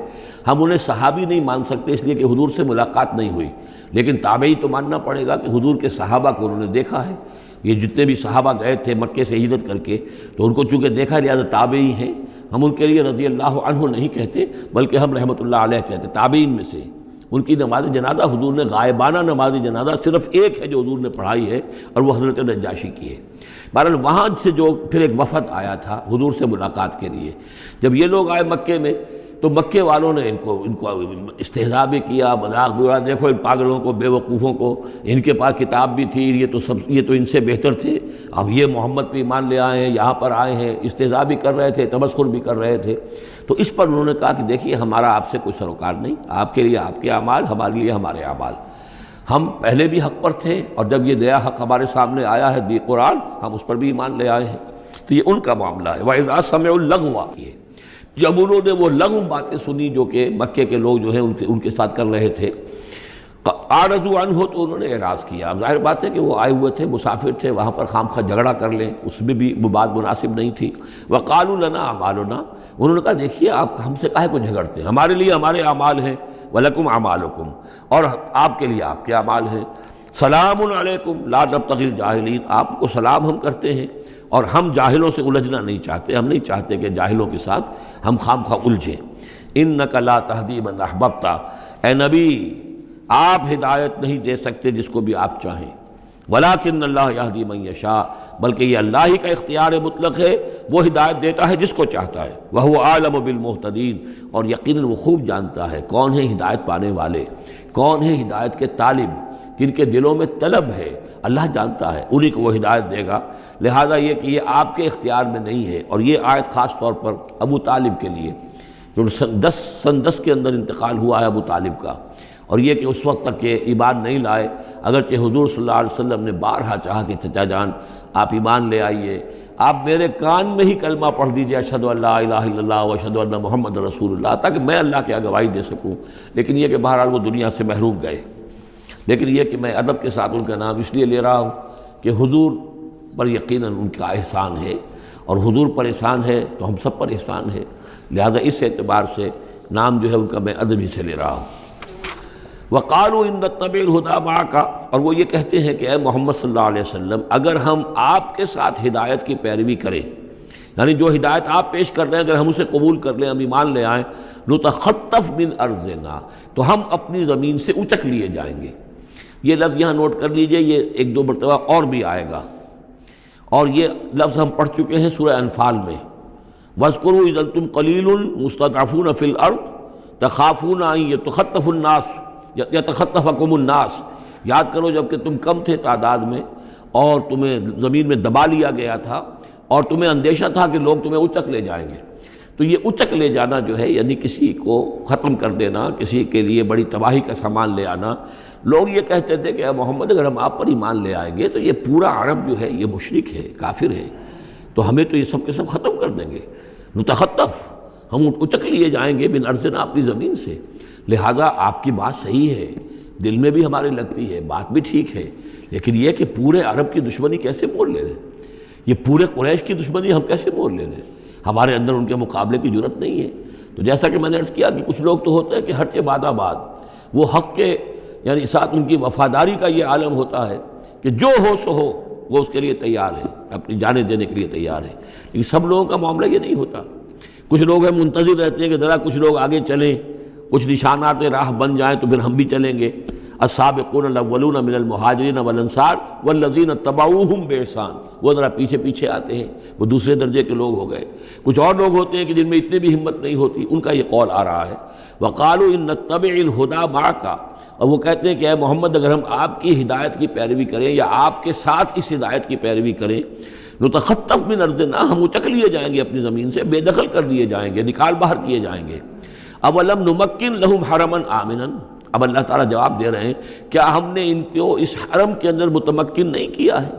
ہم انہیں صحابی نہیں مان سکتے اس لیے کہ حضور سے ملاقات نہیں ہوئی، لیکن تابعی تو ماننا پڑے گا کہ حضور کے صحابہ کو انہوں نے دیکھا ہے۔ یہ جتنے بھی صحابہ گئے تھے مکے سے ہجرت کر کے تو ان کو چونکہ دیکھا، لہٰذا تابعی ہیں، ہم ان کے لیے رضی اللہ عنہ نہیں کہتے بلکہ ہم رحمۃ اللہ علیہ کہتے، تابعین میں سے۔ ان کی نماز جنازہ حضور نے غائبانہ نماز جنازہ صرف ایک ہے جو حضور نے پڑھائی ہے، اور وہ حضرت نجاشی کی ہے۔ بہرحال وہاں سے جو پھر ایک وفد آیا تھا حضور سے ملاقات کے لیے، جب یہ لوگ آئے مکے میں تو مکے والوں نے ان کو استہزاء بھی کیا، مذاق بھی اڑایا، دیکھو ان پاگلوں کو، بے وقوفوں کو، ان کے پاس کتاب بھی تھی، یہ تو ان سے بہتر تھے، اب یہ محمد پہ ایمان لے آئے ہیں، یہاں پر آئے ہیں، استہزاء بھی کر رہے تھے، تمسخر بھی کر رہے تھے۔ تو اس پر انہوں نے کہا کہ دیکھیے ہمارا آپ سے کوئی سروکار نہیں، آپ کے لیے آپ کے اعمال، ہمارے لیے ہمارے اعمال، ہم پہلے بھی حق پر تھے، اور جب یہ نیا حق ہمارے سامنے آیا ہے قرآن، ہم اس پر بھی ایمان لے آئے ہیں۔ تو یہ ان کا معاملہ ہے۔ وَإِذَا سَمِعُوا اللَّغْوَ، جب انہوں نے وہ لغو باتیں سنی جو کہ مکے کے لوگ جو ہیں ان کے ساتھ کر رہے تھے، اعرضوا عنہ، تو انہوں نے اعراض کیا۔ اب ظاہر بات ہے کہ وہ آئے ہوئے تھے، مسافر تھے، وہاں پر خام خواہ جھگڑا کر لیں، اس میں بھی وہ بات مناسب نہیں تھی۔ وقالوا لنا اعمالنا، انہوں نے کہا دیکھیے آپ ہم سے کاہے کو جھگڑتے ہیں، ہمارے لیے ہمارے اعمال ہیں، ولکم اعمالکم، اور آپ کے لیے آپ کے اعمال ہیں۔ سلام علیکم لا نبتغی الجاہلین، آپ کو سلام ہم کرتے ہیں اور ہم جاہلوں سے الجھنا نہیں چاہتے، ہم نہیں چاہتے کہ جاہلوں کے ساتھ ہم خام خواہ الجھیں۔ انک لا تہدی من احببت، اے نبی آپ ہدایت نہیں دے سکتے جس کو بھی آپ چاہیں، ولیکن اللہ یہدی من یشاء، بلکہ یہ اللہ ہی کا اختیار مطلق ہے، وہ ہدایت دیتا ہے جس کو چاہتا ہے۔ وہو اعلم بالمہتدین، اور یقیناً وہ خوب جانتا ہے کون ہے ہدایت پانے والے، کون ہے ہدایت کے طالب، جن کے دلوں میں طلب ہے، اللہ جانتا ہے، انہی کو وہ ہدایت دے گا۔ لہذا یہ کہ یہ آپ کے اختیار میں نہیں ہے، اور یہ آیت خاص طور پر ابو طالب کے لیے، جو سن 10 کے اندر انتقال ہوا ہے ابو طالب کا، اور یہ کہ اس وقت تک یہ ایمان نہیں لائے، اگرچہ حضور صلی اللہ علیہ وسلم نے بارہا چاہا کہ چچا جان آپ ایمان لے آئیے، آپ میرے کان میں ہی کلمہ پڑھ دیجیے اشہد ان لا الہ الا اللہ واشہد ان محمد رسول اللہ، تاکہ میں اللہ کی گواہی دے سکوں۔ لیکن یہ کہ بہرحال وہ دنیا سے محروم گئے۔ لیکن یہ کہ میں ادب کے ساتھ ان کا نام اس لیے لے رہا ہوں کہ حضور پر یقیناً ان کا احسان ہے، اور حضور پر احسان ہے تو ہم سب پر احسان ہے، لہذا اس اعتبار سے نام جو ہے ان کا میں ادب ہی سے لے رہا ہوں۔ وقالوا ان نتبع الہدی معک، اور وہ یہ کہتے ہیں کہ اے محمد صلی اللہ علیہ وسلم اگر ہم آپ کے ساتھ ہدایت کی پیروی کریں، یعنی جو ہدایت آپ پیش کر رہے ہیں اگر ہم اسے قبول کر لیں، ہم ایمان لے آئیں، نتخطف من ارضنا، تو ہم اپنی زمین سے اچک لیے جائیں گے۔ یہ لفظ یہاں نوٹ کر لیجئے، یہ ایک دو مرتبہ اور بھی آئے گا، اور یہ لفظ ہم پڑھ چکے ہیں سورہ انفال میں۔ وَاذْكُرُوا إِذْ أَنْتُمْ قَلِيلٌ مُسْتَضْعَفُونَ فِي الْأَرْضِ تخافون ان یتخطف الناس یتخطفکم الناس، یاد کرو جب کہ تم کم تھے تعداد میں اور تمہیں زمین میں دبا لیا گیا تھا اور تمہیں اندیشہ تھا کہ لوگ تمہیں اچک لے جائیں گے۔ تو یہ اچک لے جانا جو ہے یعنی کسی کو ختم کر دینا، کسی کے لیے بڑی تباہی کا سامان لے آنا۔ لوگ یہ کہتے تھے کہ اے محمد اگر ہم آپ پر ایمان لے آئیں گے تو یہ پورا عرب جو ہے یہ مشرک ہے، کافر ہے، تو ہمیں تو یہ سب کے سب ختم کر دیں گے، نتخطف، ہم اچک لیے جائیں گے من ارضنا، اپنی زمین سے۔ لہذا آپ کی بات صحیح ہے، دل میں بھی ہمارے لگتی ہے، بات بھی ٹھیک ہے، لیکن یہ کہ پورے عرب کی دشمنی کیسے مول لے رہے، یہ پورے قریش کی دشمنی ہم کیسے مول لے رہے، ہمارے اندر ان کے مقابلے کی جرت نہیں ہے۔ تو جیسا کہ میں نے عرض کیا کہ کچھ لوگ تو ہوتے ہیں کہ ہر چیز بعد آباد، وہ حق کے یعنی ساتھ ان کی وفاداری کا یہ عالم ہوتا ہے کہ جو ہو سو ہو، وہ اس کے لیے تیار ہے، اپنی جانیں دینے کے لیے تیار ہے۔ لیکن سب لوگوں کا معاملہ یہ نہیں ہوتا، کچھ لوگ ہیں منتظر رہتے ہیں کہ ذرا کچھ لوگ آگے چلیں، کچھ نشانات راہ بن جائیں تو پھر ہم بھی چلیں گے۔ السابقون الاولون من المہاجرین والانصار والذین اتبعوہم بإحسان، وہ ذرا پیچھے پیچھے آتے ہیں، وہ دوسرے درجے کے لوگ ہو گئے۔ کچھ اور لوگ ہوتے ہیں کہ جن میں اتنی بھی ہمت نہیں ہوتی، ان کا یہ قول آ رہا ہے وقالوا ان نتبع الہدی معک، اور وہ کہتے ہیں کہ اے محمد اگر ہم آپ کی ہدایت کی پیروی کریں یا آپ کے ساتھ اس ہدایت کی پیروی کریں، نتخطف من ارضنا، ہم اچک لیے جائیں گے اپنی زمین سے، بے دخل کر دیے جائیں گے، نکال باہر کیے جائیں گے۔ اولم نمکن لہم حرما آمنا، اب اللہ تعالیٰ جواب دے رہے ہیں کیا ہم نے ان کو اس حرم کے اندر متمکن نہیں کیا ہے؟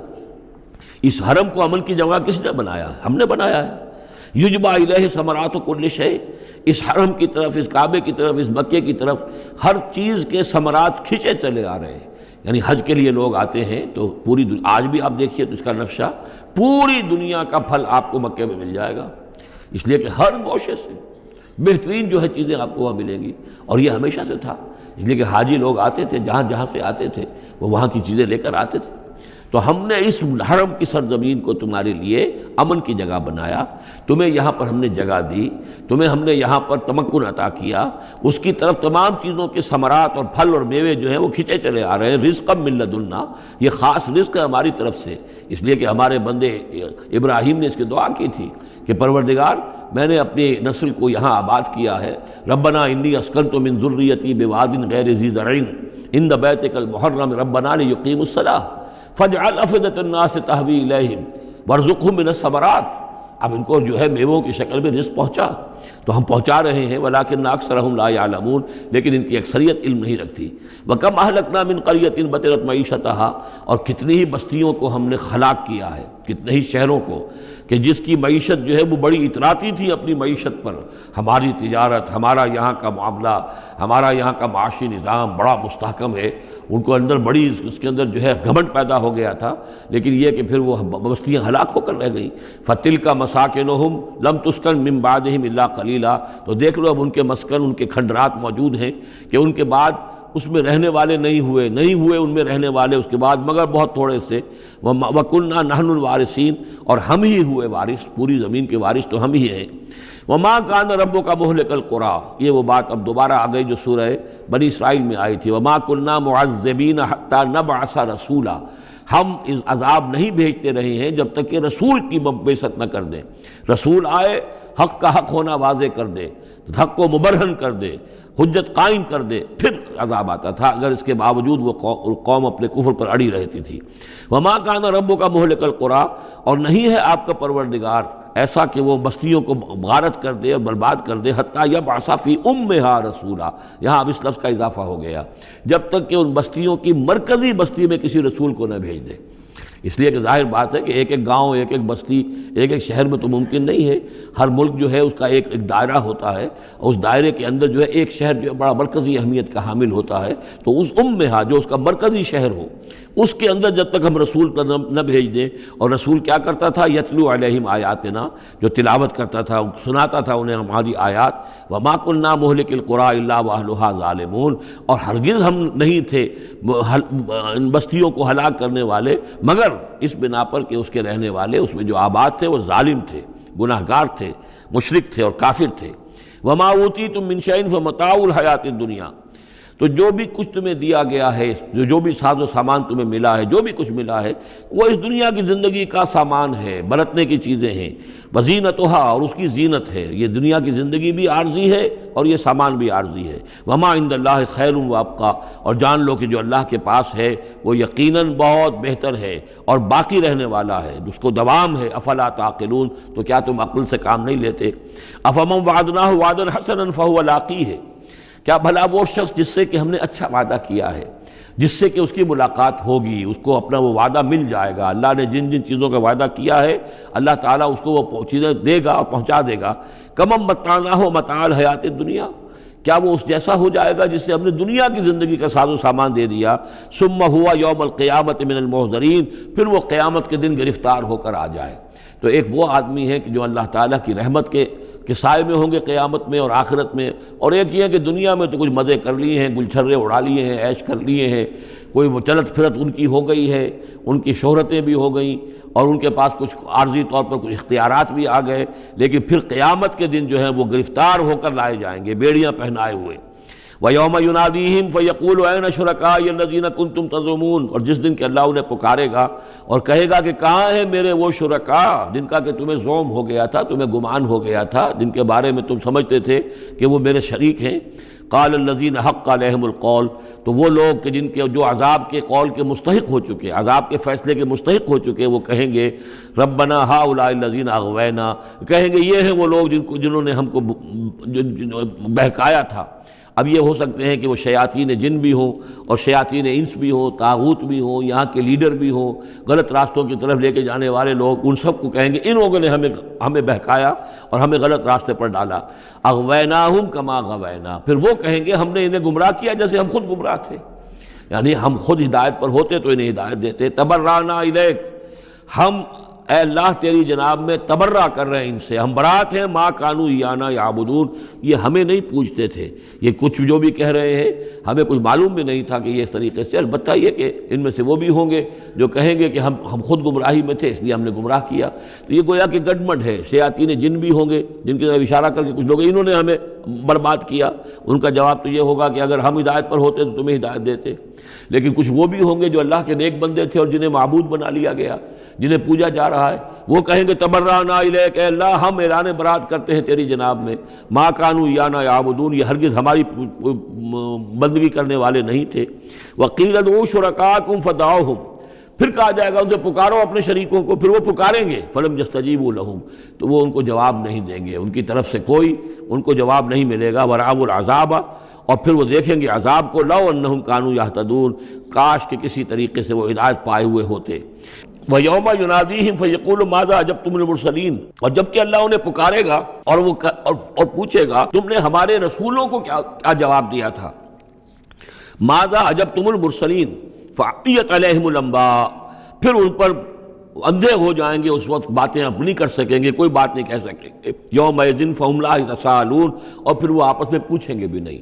اس حرم کو عمل کی جگہ کس نے بنایا ہے؟ ہم نے بنایا ہے۔ یجبا الیہ ثمرات کل شیء، اس حرم کی طرف، اس کعبے کی طرف، اس مکے کی طرف ہر چیز کے ثمرات کھنچے چلے آ رہے ہیں۔ یعنی حج کے لیے لوگ آتے ہیں تو پوری آج بھی آپ دیکھیے تو اس کا نقشہ، پوری دنیا کا پھل آپ کو مکے میں مل جائے گا، اس لیے کہ ہر گوشے سے بہترین جو ہے چیزیں آپ کو وہاں ملیں گی، اور یہ ہمیشہ سے تھا، اس لیے کہ حاجی لوگ آتے تھے، جہاں جہاں سے آتے تھے وہ وہاں کی چیزیں لے کر آتے تھے۔ تو ہم نے اس حرم کی سرزمین کو تمہارے لیے امن کی جگہ بنایا، تمہیں یہاں پر ہم نے جگہ دی، تمہیں ہم نے یہاں پر تمکن عطا کیا، اس کی طرف تمام چیزوں کے ثمرات اور پھل اور میوے جو ہیں وہ کھنچے چلے آ رہے ہیں۔ رزقا من لدنا، یہ خاص رزق ہے ہماری طرف سے، اس لیے کہ ہمارے بندے ابراہیم نے اس کی دعا کی تھی کہ پروردگار میں نے اپنی نسل کو یہاں آباد کیا ہے، ربنا انی اسکنت من ذریتی بواد غیر ذی زرع عند بیتک المحرم ربنا لیقیموا الصلاۃ فاجعل افئدۃ الناس تہوی الیہم وارزقہم من الثمرات۔ اب ان کو جو ہے میووں کی شکل میں رزق پہنچا تو ہم پہنچا رہے ہیں، ولکن اکثرہم لا یعلمون، لیکن ان کی اکثریت علم نہیں رکھتی۔ وکم اہلکنا من قریۃ بطرت معیشتہا، اور کتنی ہی بستیوں کو ہم نے ہلاک کیا ہے، کتنے ہی شہروں کو کہ جس کی معیشت جو ہے وہ بڑی اتراتی تھی اپنی معیشت پر، ہماری تجارت، ہمارا یہاں کا معاملہ، ہمارا یہاں کا معاشی نظام بڑا مستحکم ہے، ان کو اندر بڑی اس کے اندر جو ہے گھمنڈ پیدا ہو گیا تھا، لیکن یہ کہ پھر وہ بستیاں ہلاک ہو کر رہ گئیں۔ فَتِلْكَ مَسَاكِنُهُمْ لَمْ تُسْكَنْ مِنْ بَعْدِهِمْ إِلَّا قَلِيلًا، تو دیکھ لو اب ان کے مسکن، ان کے کھنڈرات موجود ہیں کہ ان کے بعد اس میں رہنے والے نہیں ہوئے ان میں رہنے والے اس کے بعد مگر بہت تھوڑے سے۔ وَكُنَّا نَحْنُ الْوَارِثِينَ، اور ہم ہی ہوئے وارث، پوری زمین کے وارث تو ہم ہی ہیں۔ وَمَا كَانَ رَبُّكَ مُهْلِكَ الْقُرَىٰ، یہ وہ بات اب دوبارہ آ گئی جو سورہ بنی اسرائیل میں آئی تھی، وَمَا كُنَّا مُعَذِّبِينَ حَتَّىٰ نَبْعَثَ رَسُولًا، ہم اس عذاب نہیں بھیجتے رہے ہیں جب تک کہ رسول کی بعثت نہ کر دیں، رسول آئے حق کا حق ہونا واضح کر دے، حق کو مبرہن کر دے، حجت قائم کر دے، پھر عذاب آتا تھا، اگر اس کے باوجود وہ قوم اپنے کفر پر اڑی رہتی تھی۔ وَمَا كَانَ رَبُّكَ مُهْلِكَ الْقُرَىٰ، اور نہیں ہے آپ کا پروردگار ایسا کہ وہ بستیوں کو غارت کر دے اور برباد کر دے، حتیٰ یبعث فی امہا رسولا، یہاں اب اس لفظ کا اضافہ ہو گیا، جب تک کہ ان بستیوں کی مرکزی بستی میں کسی رسول کو نہ بھیج دے۔ اس لیے کہ ظاہر بات ہے کہ ایک ایک گاؤں، ایک ایک بستی، ایک ایک شہر میں تو ممکن نہیں ہے، ہر ملک جو ہے اس کا ایک دائرہ ہوتا ہے، اور اس دائرے کے اندر جو ہے ایک شہر جو بڑا مرکزی اہمیت کا حامل ہوتا ہے، تو اس امہا جو اس کا مرکزی شہر ہو، اس کے اندر جب تک ہم رسول نہ بھیج دیں، اور رسول کیا کرتا تھا، یتلو علیہم آیاتنا، جو تلاوت کرتا تھا، سناتا تھا انہیں ہماری آیات، وما كنا مہلک القری الا واہلھا ظالمون، اور ہرگز ہم نہیں تھے ان بستیوں کو ہلاک کرنے والے مگر اس بنا پر کہ اس کے رہنے والے اس میں جو آباد تھے وہ ظالم تھے، گناہگار تھے، مشرک تھے اور کافر تھے۔ وما اوتیتم من شیء فمتاع الحیات الدنیا، تو جو بھی کچھ تمہیں دیا گیا ہے، جو بھی ساز و سامان تمہیں ملا ہے، جو بھی کچھ ملا ہے، وہ اس دنیا کی زندگی کا سامان ہے، برتنے کی چیزیں ہیں، وزینتھا، اور اس کی زینت ہے۔ یہ دنیا کی زندگی بھی عارضی ہے اور یہ سامان بھی عارضی ہے۔ وما عند اللہ خیر وابقیٰ، اور جان لو کہ جو اللہ کے پاس ہے وہ یقیناً بہت بہتر ہے اور باقی رہنے والا ہے، جس کو دوام ہے۔ افلا تعقلون، تو کیا تم عقل سے کام نہیں لیتے؟ افمن وعدناہ وعدا حسنا فہو لاقیہ، کیا بھلا وہ شخص جس سے کہ ہم نے اچھا وعدہ کیا ہے، جس سے کہ اس کی ملاقات ہوگی، اس کو اپنا وہ وعدہ مل جائے گا، اللہ نے جن جن چیزوں کا وعدہ کیا ہے اللہ تعالیٰ اس کو وہ چیزیں دے گا اور پہنچا دے گا۔ کمم متعناہ متاع الحیات الدنیا، کیا وہ اس جیسا ہو جائے گا جس سے ہم نے دنیا کی زندگی کا ساز و سامان دے دیا؟ ثم ہوا یوم القیامت من المحضرین، پھر وہ قیامت کے دن گرفتار ہو کر آ جائے۔ تو ایک وہ آدمی ہے کہ جو اللہ تعالیٰ کی رحمت کے سائے میں ہوں گے قیامت میں اور آخرت میں، اور ایک یہ ہے کہ دنیا میں تو کچھ مزے کر لیے ہیں، گل چھرے اڑا لیے ہیں، عیش کر لیے ہیں، کوئی وہ چلت پھرت ان کی ہو گئی ہے، ان کی شہرتیں بھی ہو گئیں اور ان کے پاس کچھ عارضی طور پر کچھ اختیارات بھی آ گئے، لیکن پھر قیامت کے دن جو ہے وہ گرفتار ہو کر لائے جائیں گے بیڑیاں پہنائے ہوئے۔ وَيَوْمَ يُنَادِيهِمْ فَيَقُولُ أَيْنَ شُرَكَائِيَ الَّذِينَ كُنتُمْ تَزْعُمُونَ، اور جس دن کہ اللہ انہیں پکارے گا اور کہے گا کہ کہاں ہیں میرے وہ شرکاء جن کا کہ تمہیں زوم ہو گیا تھا، تمہیں گمان ہو گیا تھا، جن کے بارے میں تم سمجھتے تھے کہ وہ میرے شریک ہیں۔ قال الذین حق علیہم القول، تو وہ لوگ کہ جن کے جو عذاب کے قول کے مستحق ہو چکے، عذاب کے فیصلے کے مستحق ہو چکے، وہ کہیں گے ربنا ہؤلاء الذین اغوینا، کہیں گے یہ ہیں وہ لوگ جنہوں نے ہم کو بہکایا تھا۔ اب یہ ہو سکتے ہیں کہ وہ شیاطین جن بھی ہوں اور شیاطین انس بھی ہوں، طاغوت بھی ہوں، یہاں کے لیڈر بھی ہوں، غلط راستوں کی طرف لے کے جانے والے لوگ، ان سب کو کہیں گے ان لوگوں نے ہمیں بہکایا اور ہمیں غلط راستے پر ڈالا۔ اغویناہم کما غوینا، پھر وہ کہیں گے ہم نے انہیں گمراہ کیا جیسے ہم خود گمراہ تھے، یعنی ہم خود ہدایت پر ہوتے تو انہیں ہدایت دیتے۔ تبرأنا الیک، ہم اے اللہ تیری جناب میں تبرہ کر رہے ہیں ان سے، ہم برات ہیں، ما کانوا ایانا یعبدون، یہ ہمیں نہیں پوجتے تھے، یہ کچھ جو بھی کہہ رہے ہیں ہمیں کچھ معلوم بھی نہیں تھا کہ یہ اس طریقے سے، البتہ یہ کہ ان میں سے وہ بھی ہوں گے جو کہیں گے کہ ہم خود گمراہی میں تھے اس لیے ہم نے گمراہ کیا۔ تو یہ گویا کہ گڈمڈ ہے، شیاطین جن بھی ہوں گے جن کی طرف اشارہ کر کے کچھ لوگ انہوں نے ہمیں برباد کیا، ان کا جواب تو یہ ہوگا کہ اگر ہم ہدایت پر ہوتے تو تمہیں ہدایت دیتے۔ لیکن کچھ وہ بھی ہوں گے جو اللہ کے نیک بندے تھے اور جنہیں معبود بنا لیا گیا، جنہیں پوجا جا رہا ہے، وہ کہیں گے تبرأنا الیک، اے اللہ ہم اعلان برات کرتے ہیں تیری جناب میں، ما کانوا ایانا یعبدون، یہ ہرگز ہماری بندگی کرنے والے نہیں تھے۔ وقیل ادعوا شرکاءکم فدعوہم، پھر کہا جائے گا ان سے پکارو اپنے شریکوں کو، پھر وہ پکاریں گے، فلم یستجیبوا لہم، تو وہ ان کو جواب نہیں دیں گے، ان کی طرف سے کوئی ان کو جواب نہیں ملے گا۔ ورأوا العذاب، اور پھر وہ دیکھیں گے عذاب کو، لو انہم کانوا یہتدون، کاش کہ کسی طریقے سے وہ ہدایت پائے ہوئے ہوتے۔ وَيَوْمَ يُنَادِيهِمْ فَيَقُولُ مَاذَا أَجَبْتُمُ الْمُرْسَلِينَ، اور جب کہ اللہ انہیں پکارے گا اور پوچھے گا تم نے ہمارے رسولوں کو کیا جواب دیا تھا۔ مَاذَا أَجَبْتُمُ الْمُرْسَلِينَ فَعِّيَتْ عَلَيْهِمُ الْأَنْبَاءُ، پھر ان پر اندھے ہو جائیں گے، اس وقت باتیں اب نہیں کر سکیں گے، کوئی بات نہیں کہہ سکیں گے۔ یومئذ فہم لا یتساءلون، اور پھر وہ آپس میں پوچھیں گے بھی نہیں،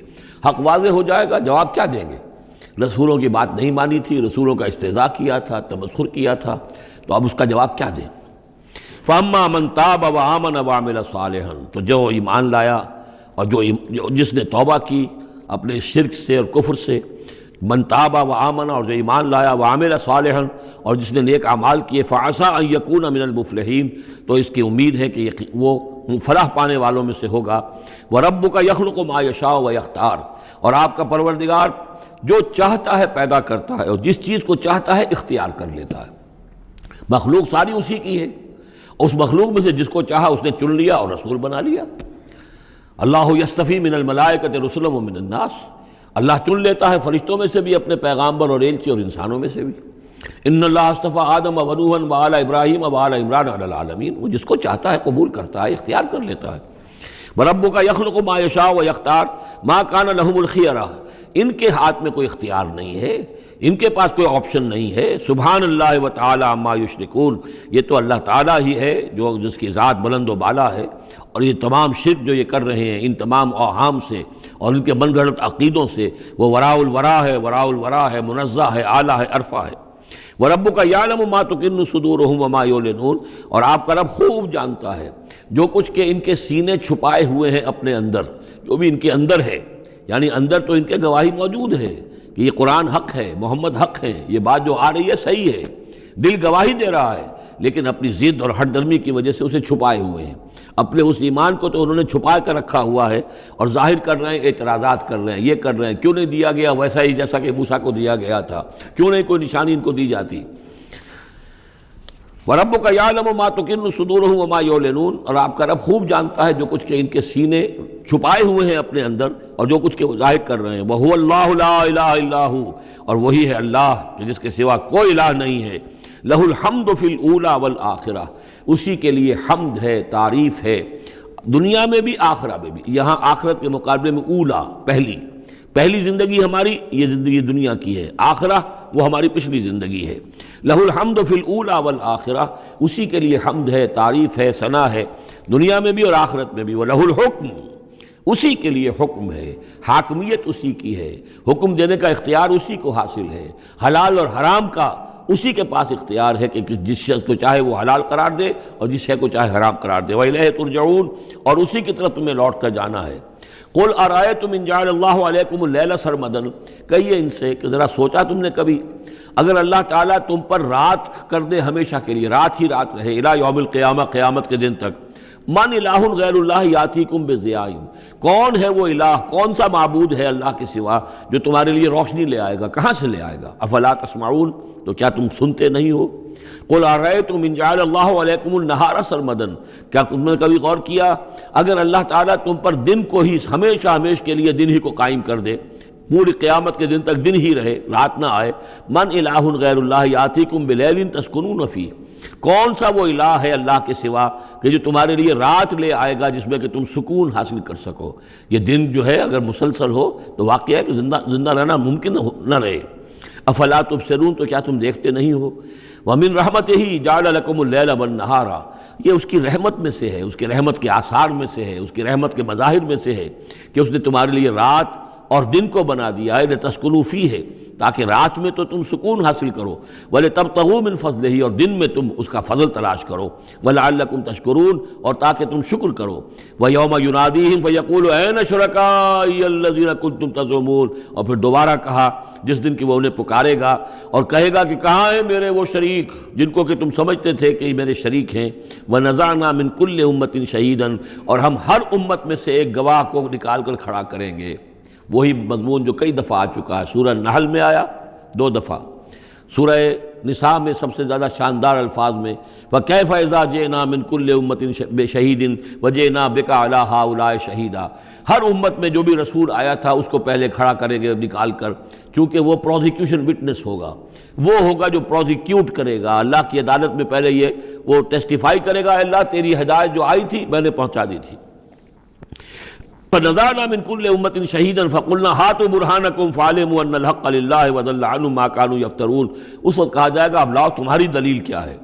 حق واضح ہو جائے گا، جواب کیا دیں گے؟ رسولوں کی بات نہیں مانی تھی، رسولوں کا استہزاء کیا تھا، تمسخر کیا تھا، تو اب اس کا جواب کیا دیں؟ فَأَمَّا مَن تَابَ وَآمَنَ وَعَمِلَ صَالِحًا، تو جو ایمان لایا اور جس نے توبہ کی اپنے شرک سے اور کفر سے، من تاب وآمن، اور جو ایمان لایا، وعمل صالحا، اور جس نے نیک اعمال کیے، فعسیٰ ان یکون من المفلحین، تو اس کی امید ہے کہ وہ فلاح پانے والوں میں سے ہوگا۔ وربک یخلق ما یشاء ویختار، اور آپ کا پروردگار جو چاہتا ہے پیدا کرتا ہے اور جس چیز کو چاہتا ہے اختیار کر لیتا ہے۔ مخلوق ساری اسی کی ہے، اس مخلوق میں سے جس کو چاہا اس نے چن لیا اور رسول بنا لیا۔ اللہ یصطفی من الملائکۃ رسلا ومن الناس، اللہ چن لیتا ہے فرشتوں میں سے بھی اپنے پیغامبر اور ایلچی، اور انسانوں میں سے بھی۔ ان اللہ اصطفیٰ آدم ونوحا وآل ابراہیم وآل عمران علی العالمین، وہ جس کو چاہتا ہے قبول کرتا ہے، اختیار کر لیتا ہے۔ وربک یخلق ما یشاء ویختار ما کان لهم الخیرہ، ان کے ہاتھ میں کوئی اختیار نہیں ہے، ان کے پاس کوئی آپشن نہیں ہے۔ سبحان اللہ وتعالی عما یشرکون، یہ تو اللہ تعالیٰ ہی ہے جو جس کی ذات بلند و بالا ہے، اور یہ تمام شرک جو یہ کر رہے ہیں ان تمام اوہام سے اور ان کے من گھڑت عقیدوں سے، وہ وراء الورا ہے، وراء الورا ہے، منزہ ہے، اعلیٰ ہے، عرفہ ہے۔ وَرَبُّكَ يَعْلَمُ مَا تُكِنُّ صُدُورُهُمْ وَمَا يُعْلِنُونَ، اور آپ کا رب خوب جانتا ہے جو کچھ کہ ان کے سینے چھپائے ہوئے ہیں اپنے اندر، جو بھی ان کے اندر ہے، یعنی اندر تو ان کے گواہی موجود ہے کہ یہ قرآن حق ہے، محمد حق ہے، یہ بات جو آ رہی ہے صحیح ہے، دل گواہی دے رہا ہے، لیکن اپنی ضد اور ہٹ درمی کی وجہ سے اسے چھپائے ہوئے ہیں۔ اپنے اس ایمان کو تو انہوں نے چھپا کر رکھا ہوا ہے اور ظاہر کر رہے ہیں، اعتراضات کر رہے ہیں، یہ کر رہے ہیں کیوں نہیں دیا گیا ویسا ہی جیسا کہ موسیٰ کو دیا گیا تھا، کیوں نہیں کوئی نشانی ان کو دی جاتی۔ وَرَبُّكَ يَعْلَمُ مَا تُكِنُّ صُدُورُهُمْ وَمَا يُعْلِنُونَ، اور آپ کا رب خوب جانتا ہے جو کچھ کہ ان کے سینے چھپائے ہوئے ہیں اپنے اندر اور جو کچھ کہ وہ ظاہر کر رہے ہیں۔ وَهُوَ اللَّهُ لَا إِلَٰهَ إِلَّا هُوَ، اور وہی ہے اللہ کہ جس کے سوا کوئی الہ نہیں ہے۔ لَهُ الْحَمْدُ فِي الْأُولَىٰ وَالْآخِرَةِ، اسی کے لیے حمد ہے، تعریف ہے، دنیا میں بھی آخرہ میں بھی۔ یہاں آخرت کے مقابلے میں اولا، پہلی زندگی ہماری یہ زندگی دنیا کی ہے، آخرہ وہ ہماری پچھلی زندگی ہے۔ لہ الحمد فی الاولی والآخرہ، اسی کے لیے حمد ہے، تعریف ہے، ثنا ہے، دنیا میں بھی اور آخرت میں بھی۔ وَلَهُ الْحُکْمُ، اسی کے لیے حکم ہے، حاکمیت اسی کی ہے، حکم دینے کا اختیار اسی کو حاصل ہے، حلال اور حرام کا اسی کے پاس اختیار ہے کہ جس شخص کو چاہے وہ حلال قرار دے اور جس شے کو چاہے حرام قرار دے۔ وَإِلَيْهِ تُرْجَعُونَ، اور اسی کی طرف تمہیں لوٹ کر جانا ہے۔ قُلْ أَرَأَيْتُمْ إِنْ جَعَلَ اللَّهُ عَلَيْكُمُ اللَّيْلَ سَرْمَدًا، کہیے ان سے کہ ذرا سوچا تم نے کبھی اگر اللہ تعالیٰ تم پر رات کر دے ہمیشہ کے لیے، رات ہی رات رہے، الی یوم القیامہ، قیامت کے دن تک، من الہ غیر اللہ یاتیکم بضیاء، کون ہے وہ الہ، کون سا معبود ہے اللہ کے سوا جو تمہارے لیے روشنی لے آئے گا، کہاں سے لے آئے گا؟ افلا تسمعون، تو کیا تم سنتے نہیں ہو؟ قل ارأیتم ان جعل اللہ علیکم النہار سرمدا، کیا تم نے کبھی غور کیا اگر اللہ تعالیٰ تم پر دن کو ہی ہمیشہ کے لیے دن ہی کو قائم کر دے، پوری قیامت کے دن تک دن ہی رہے، رات نہ آئے، من الہ غیر اللہ یاتیکم بلیل تسکنون فیہ، کون سا وہ الہ ہے اللہ کے سوا کہ جو تمہارے لیے رات لے آئے گا جس میں کہ تم سکون حاصل کر سکو؟ یہ دن جو ہے اگر مسلسل ہو تو واقعہ ہے کہ زندہ رہنا ممکن نہ رہے۔ افلا تبصرون، تو کیا تم دیکھتے نہیں ہو؟ وَمِن رَحْمَتِهِ جَعَلَ لَكُمُ اللَّيْلَ وَالنَّهَارَ، یہ اس کی رحمت میں سے ہے، اس کی رحمت کے آثار میں سے ہے، اس کی رحمت کے مظاہر میں سے ہے کہ اس نے تمہارے لیے رات اور دن کو بنا دیا ہے، لِتَسْكُنُوا فِيهِ، تاکہ رات میں تو تم سکون حاصل کرو، وَلِتَبْتَغُوا مِن فَضْلِهِ، اور دن میں تم اس کا فضل تلاش کرو، وَلَعَلَّكُمْ تَشْكُرُونَ، اور تاکہ تم شکر کرو۔ وَيَوْمَ يُنَادِيهِمْ فَيَقُولُ أَيْنَ شُرَكَائِيَ الَّذِينَ كُنتُمْ تَزْعُمُونَ، اور پھر دوبارہ کہا جس دن کہ وہ انہیں پکارے گا اور کہے گا کہ کہاں ہیں میرے وہ شریک جن کو کہ تم سمجھتے تھے کہ یہ میرے شریک ہیں۔ وَنَزَعْنَا مِن كُلِّ أُمَّةٍ شَهِيدًا، اور ہم ہر امت میں سے ایک گواہ کو نکال کر کھڑا کریں گے۔ وہی مضمون جو کئی دفعہ آ چکا ہے، سورہ نحل میں آیا 2 دفعہ، سورہ نساء میں سب سے زیادہ شاندار الفاظ میں وَكَيْفَ إِذَا جِئْنَا مِن كُلِّ أُمَّةٍ بِشَهِيدٍ وَجِئْنَا بِكَ عَلَىٰ هَٰؤُلَاءِ شَهِيدًا، ہر امت میں جو بھی رسول آیا تھا اس کو پہلے کھڑا کریں گے نکال کر، چونکہ وہ پروزیکیوشن وٹنس ہوگا، وہ ہوگا جو پروزیکیوٹ کرے گا اللہ کی عدالت میں، پہلے یہ وہ ٹیسٹیفائی کرے گا، اللہ تیری ہدایت جو آئی تھی میں نے پہنچا دی تھی۔ فَنَزَعْنَا مِن كُلِّ أُمَّةٍ شَهِيدًا فَقُلْنَا هَاتُوا بُرْهَانَكُمْ فَعَلِمُوا أَنَّ الْحَقَّ لِلَّهِ وَضَلَّ عَنْهُم مَّا كَانُوا يَفْتَرُونَ، اس وقت کہا جائے گا اب لاؤ تمہاری دلیل کیا ہے،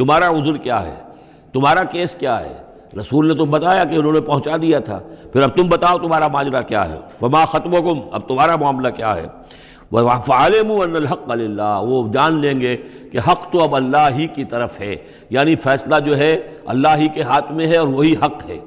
تمہارا عذر کیا ہے، تمہارا کیس کیا ہے؟ رسول نے تو بتایا کہ انہوں نے پہنچا دیا تھا، پھر اب تم بتاؤ تمہارا ماجرا کیا ہے، فما خطبکم، اب تمہارا معاملہ کیا ہے؟ فَعَلِمُوا أَنَّ الْحَقَّ لِلَّهِ، وہ جان لیں گے کہ حق تو اب اللہ ہی کی طرف ہے، یعنی فیصلہ جو ہے اللہ ہی کے ہاتھ میں ہے اور وہی حق ہے۔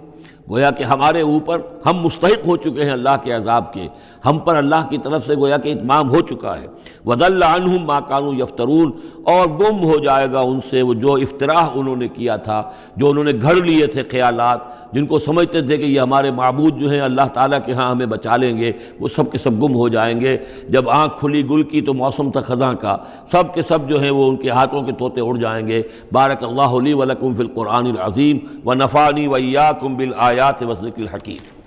گویا کہ ہمارے اوپر ہم مستحق ہو چکے ہیں اللہ کے عذاب کے، ہم پر اللہ کی طرف سے گویا کہ اتمام ہو چکا ہے۔ وَضَلَّ عَنْهُم مَّا كَانُوا يَفْتَرُونَ، اور گم ہو جائے گا ان سے وہ جو افتراء انہوں نے کیا تھا، جو انہوں نے گھڑ لیے تھے خیالات، جن کو سمجھتے تھے کہ یہ ہمارے معبود جو ہیں اللہ تعالیٰ کے ہاں ہمیں بچا لیں گے، وہ سب کے سب گم ہو جائیں گے۔ جب آنکھ کھلی گل کی تو موسم تھا خزاں کا، سب کے سب جو ہیں وہ ان کے ہاتھوں کے طوطے اڑ جائیں گے۔ بارک اللہ لی ولکم فی القرآن العظیم ونفعنی وإیاکم بالآیات والذکر الحکیم۔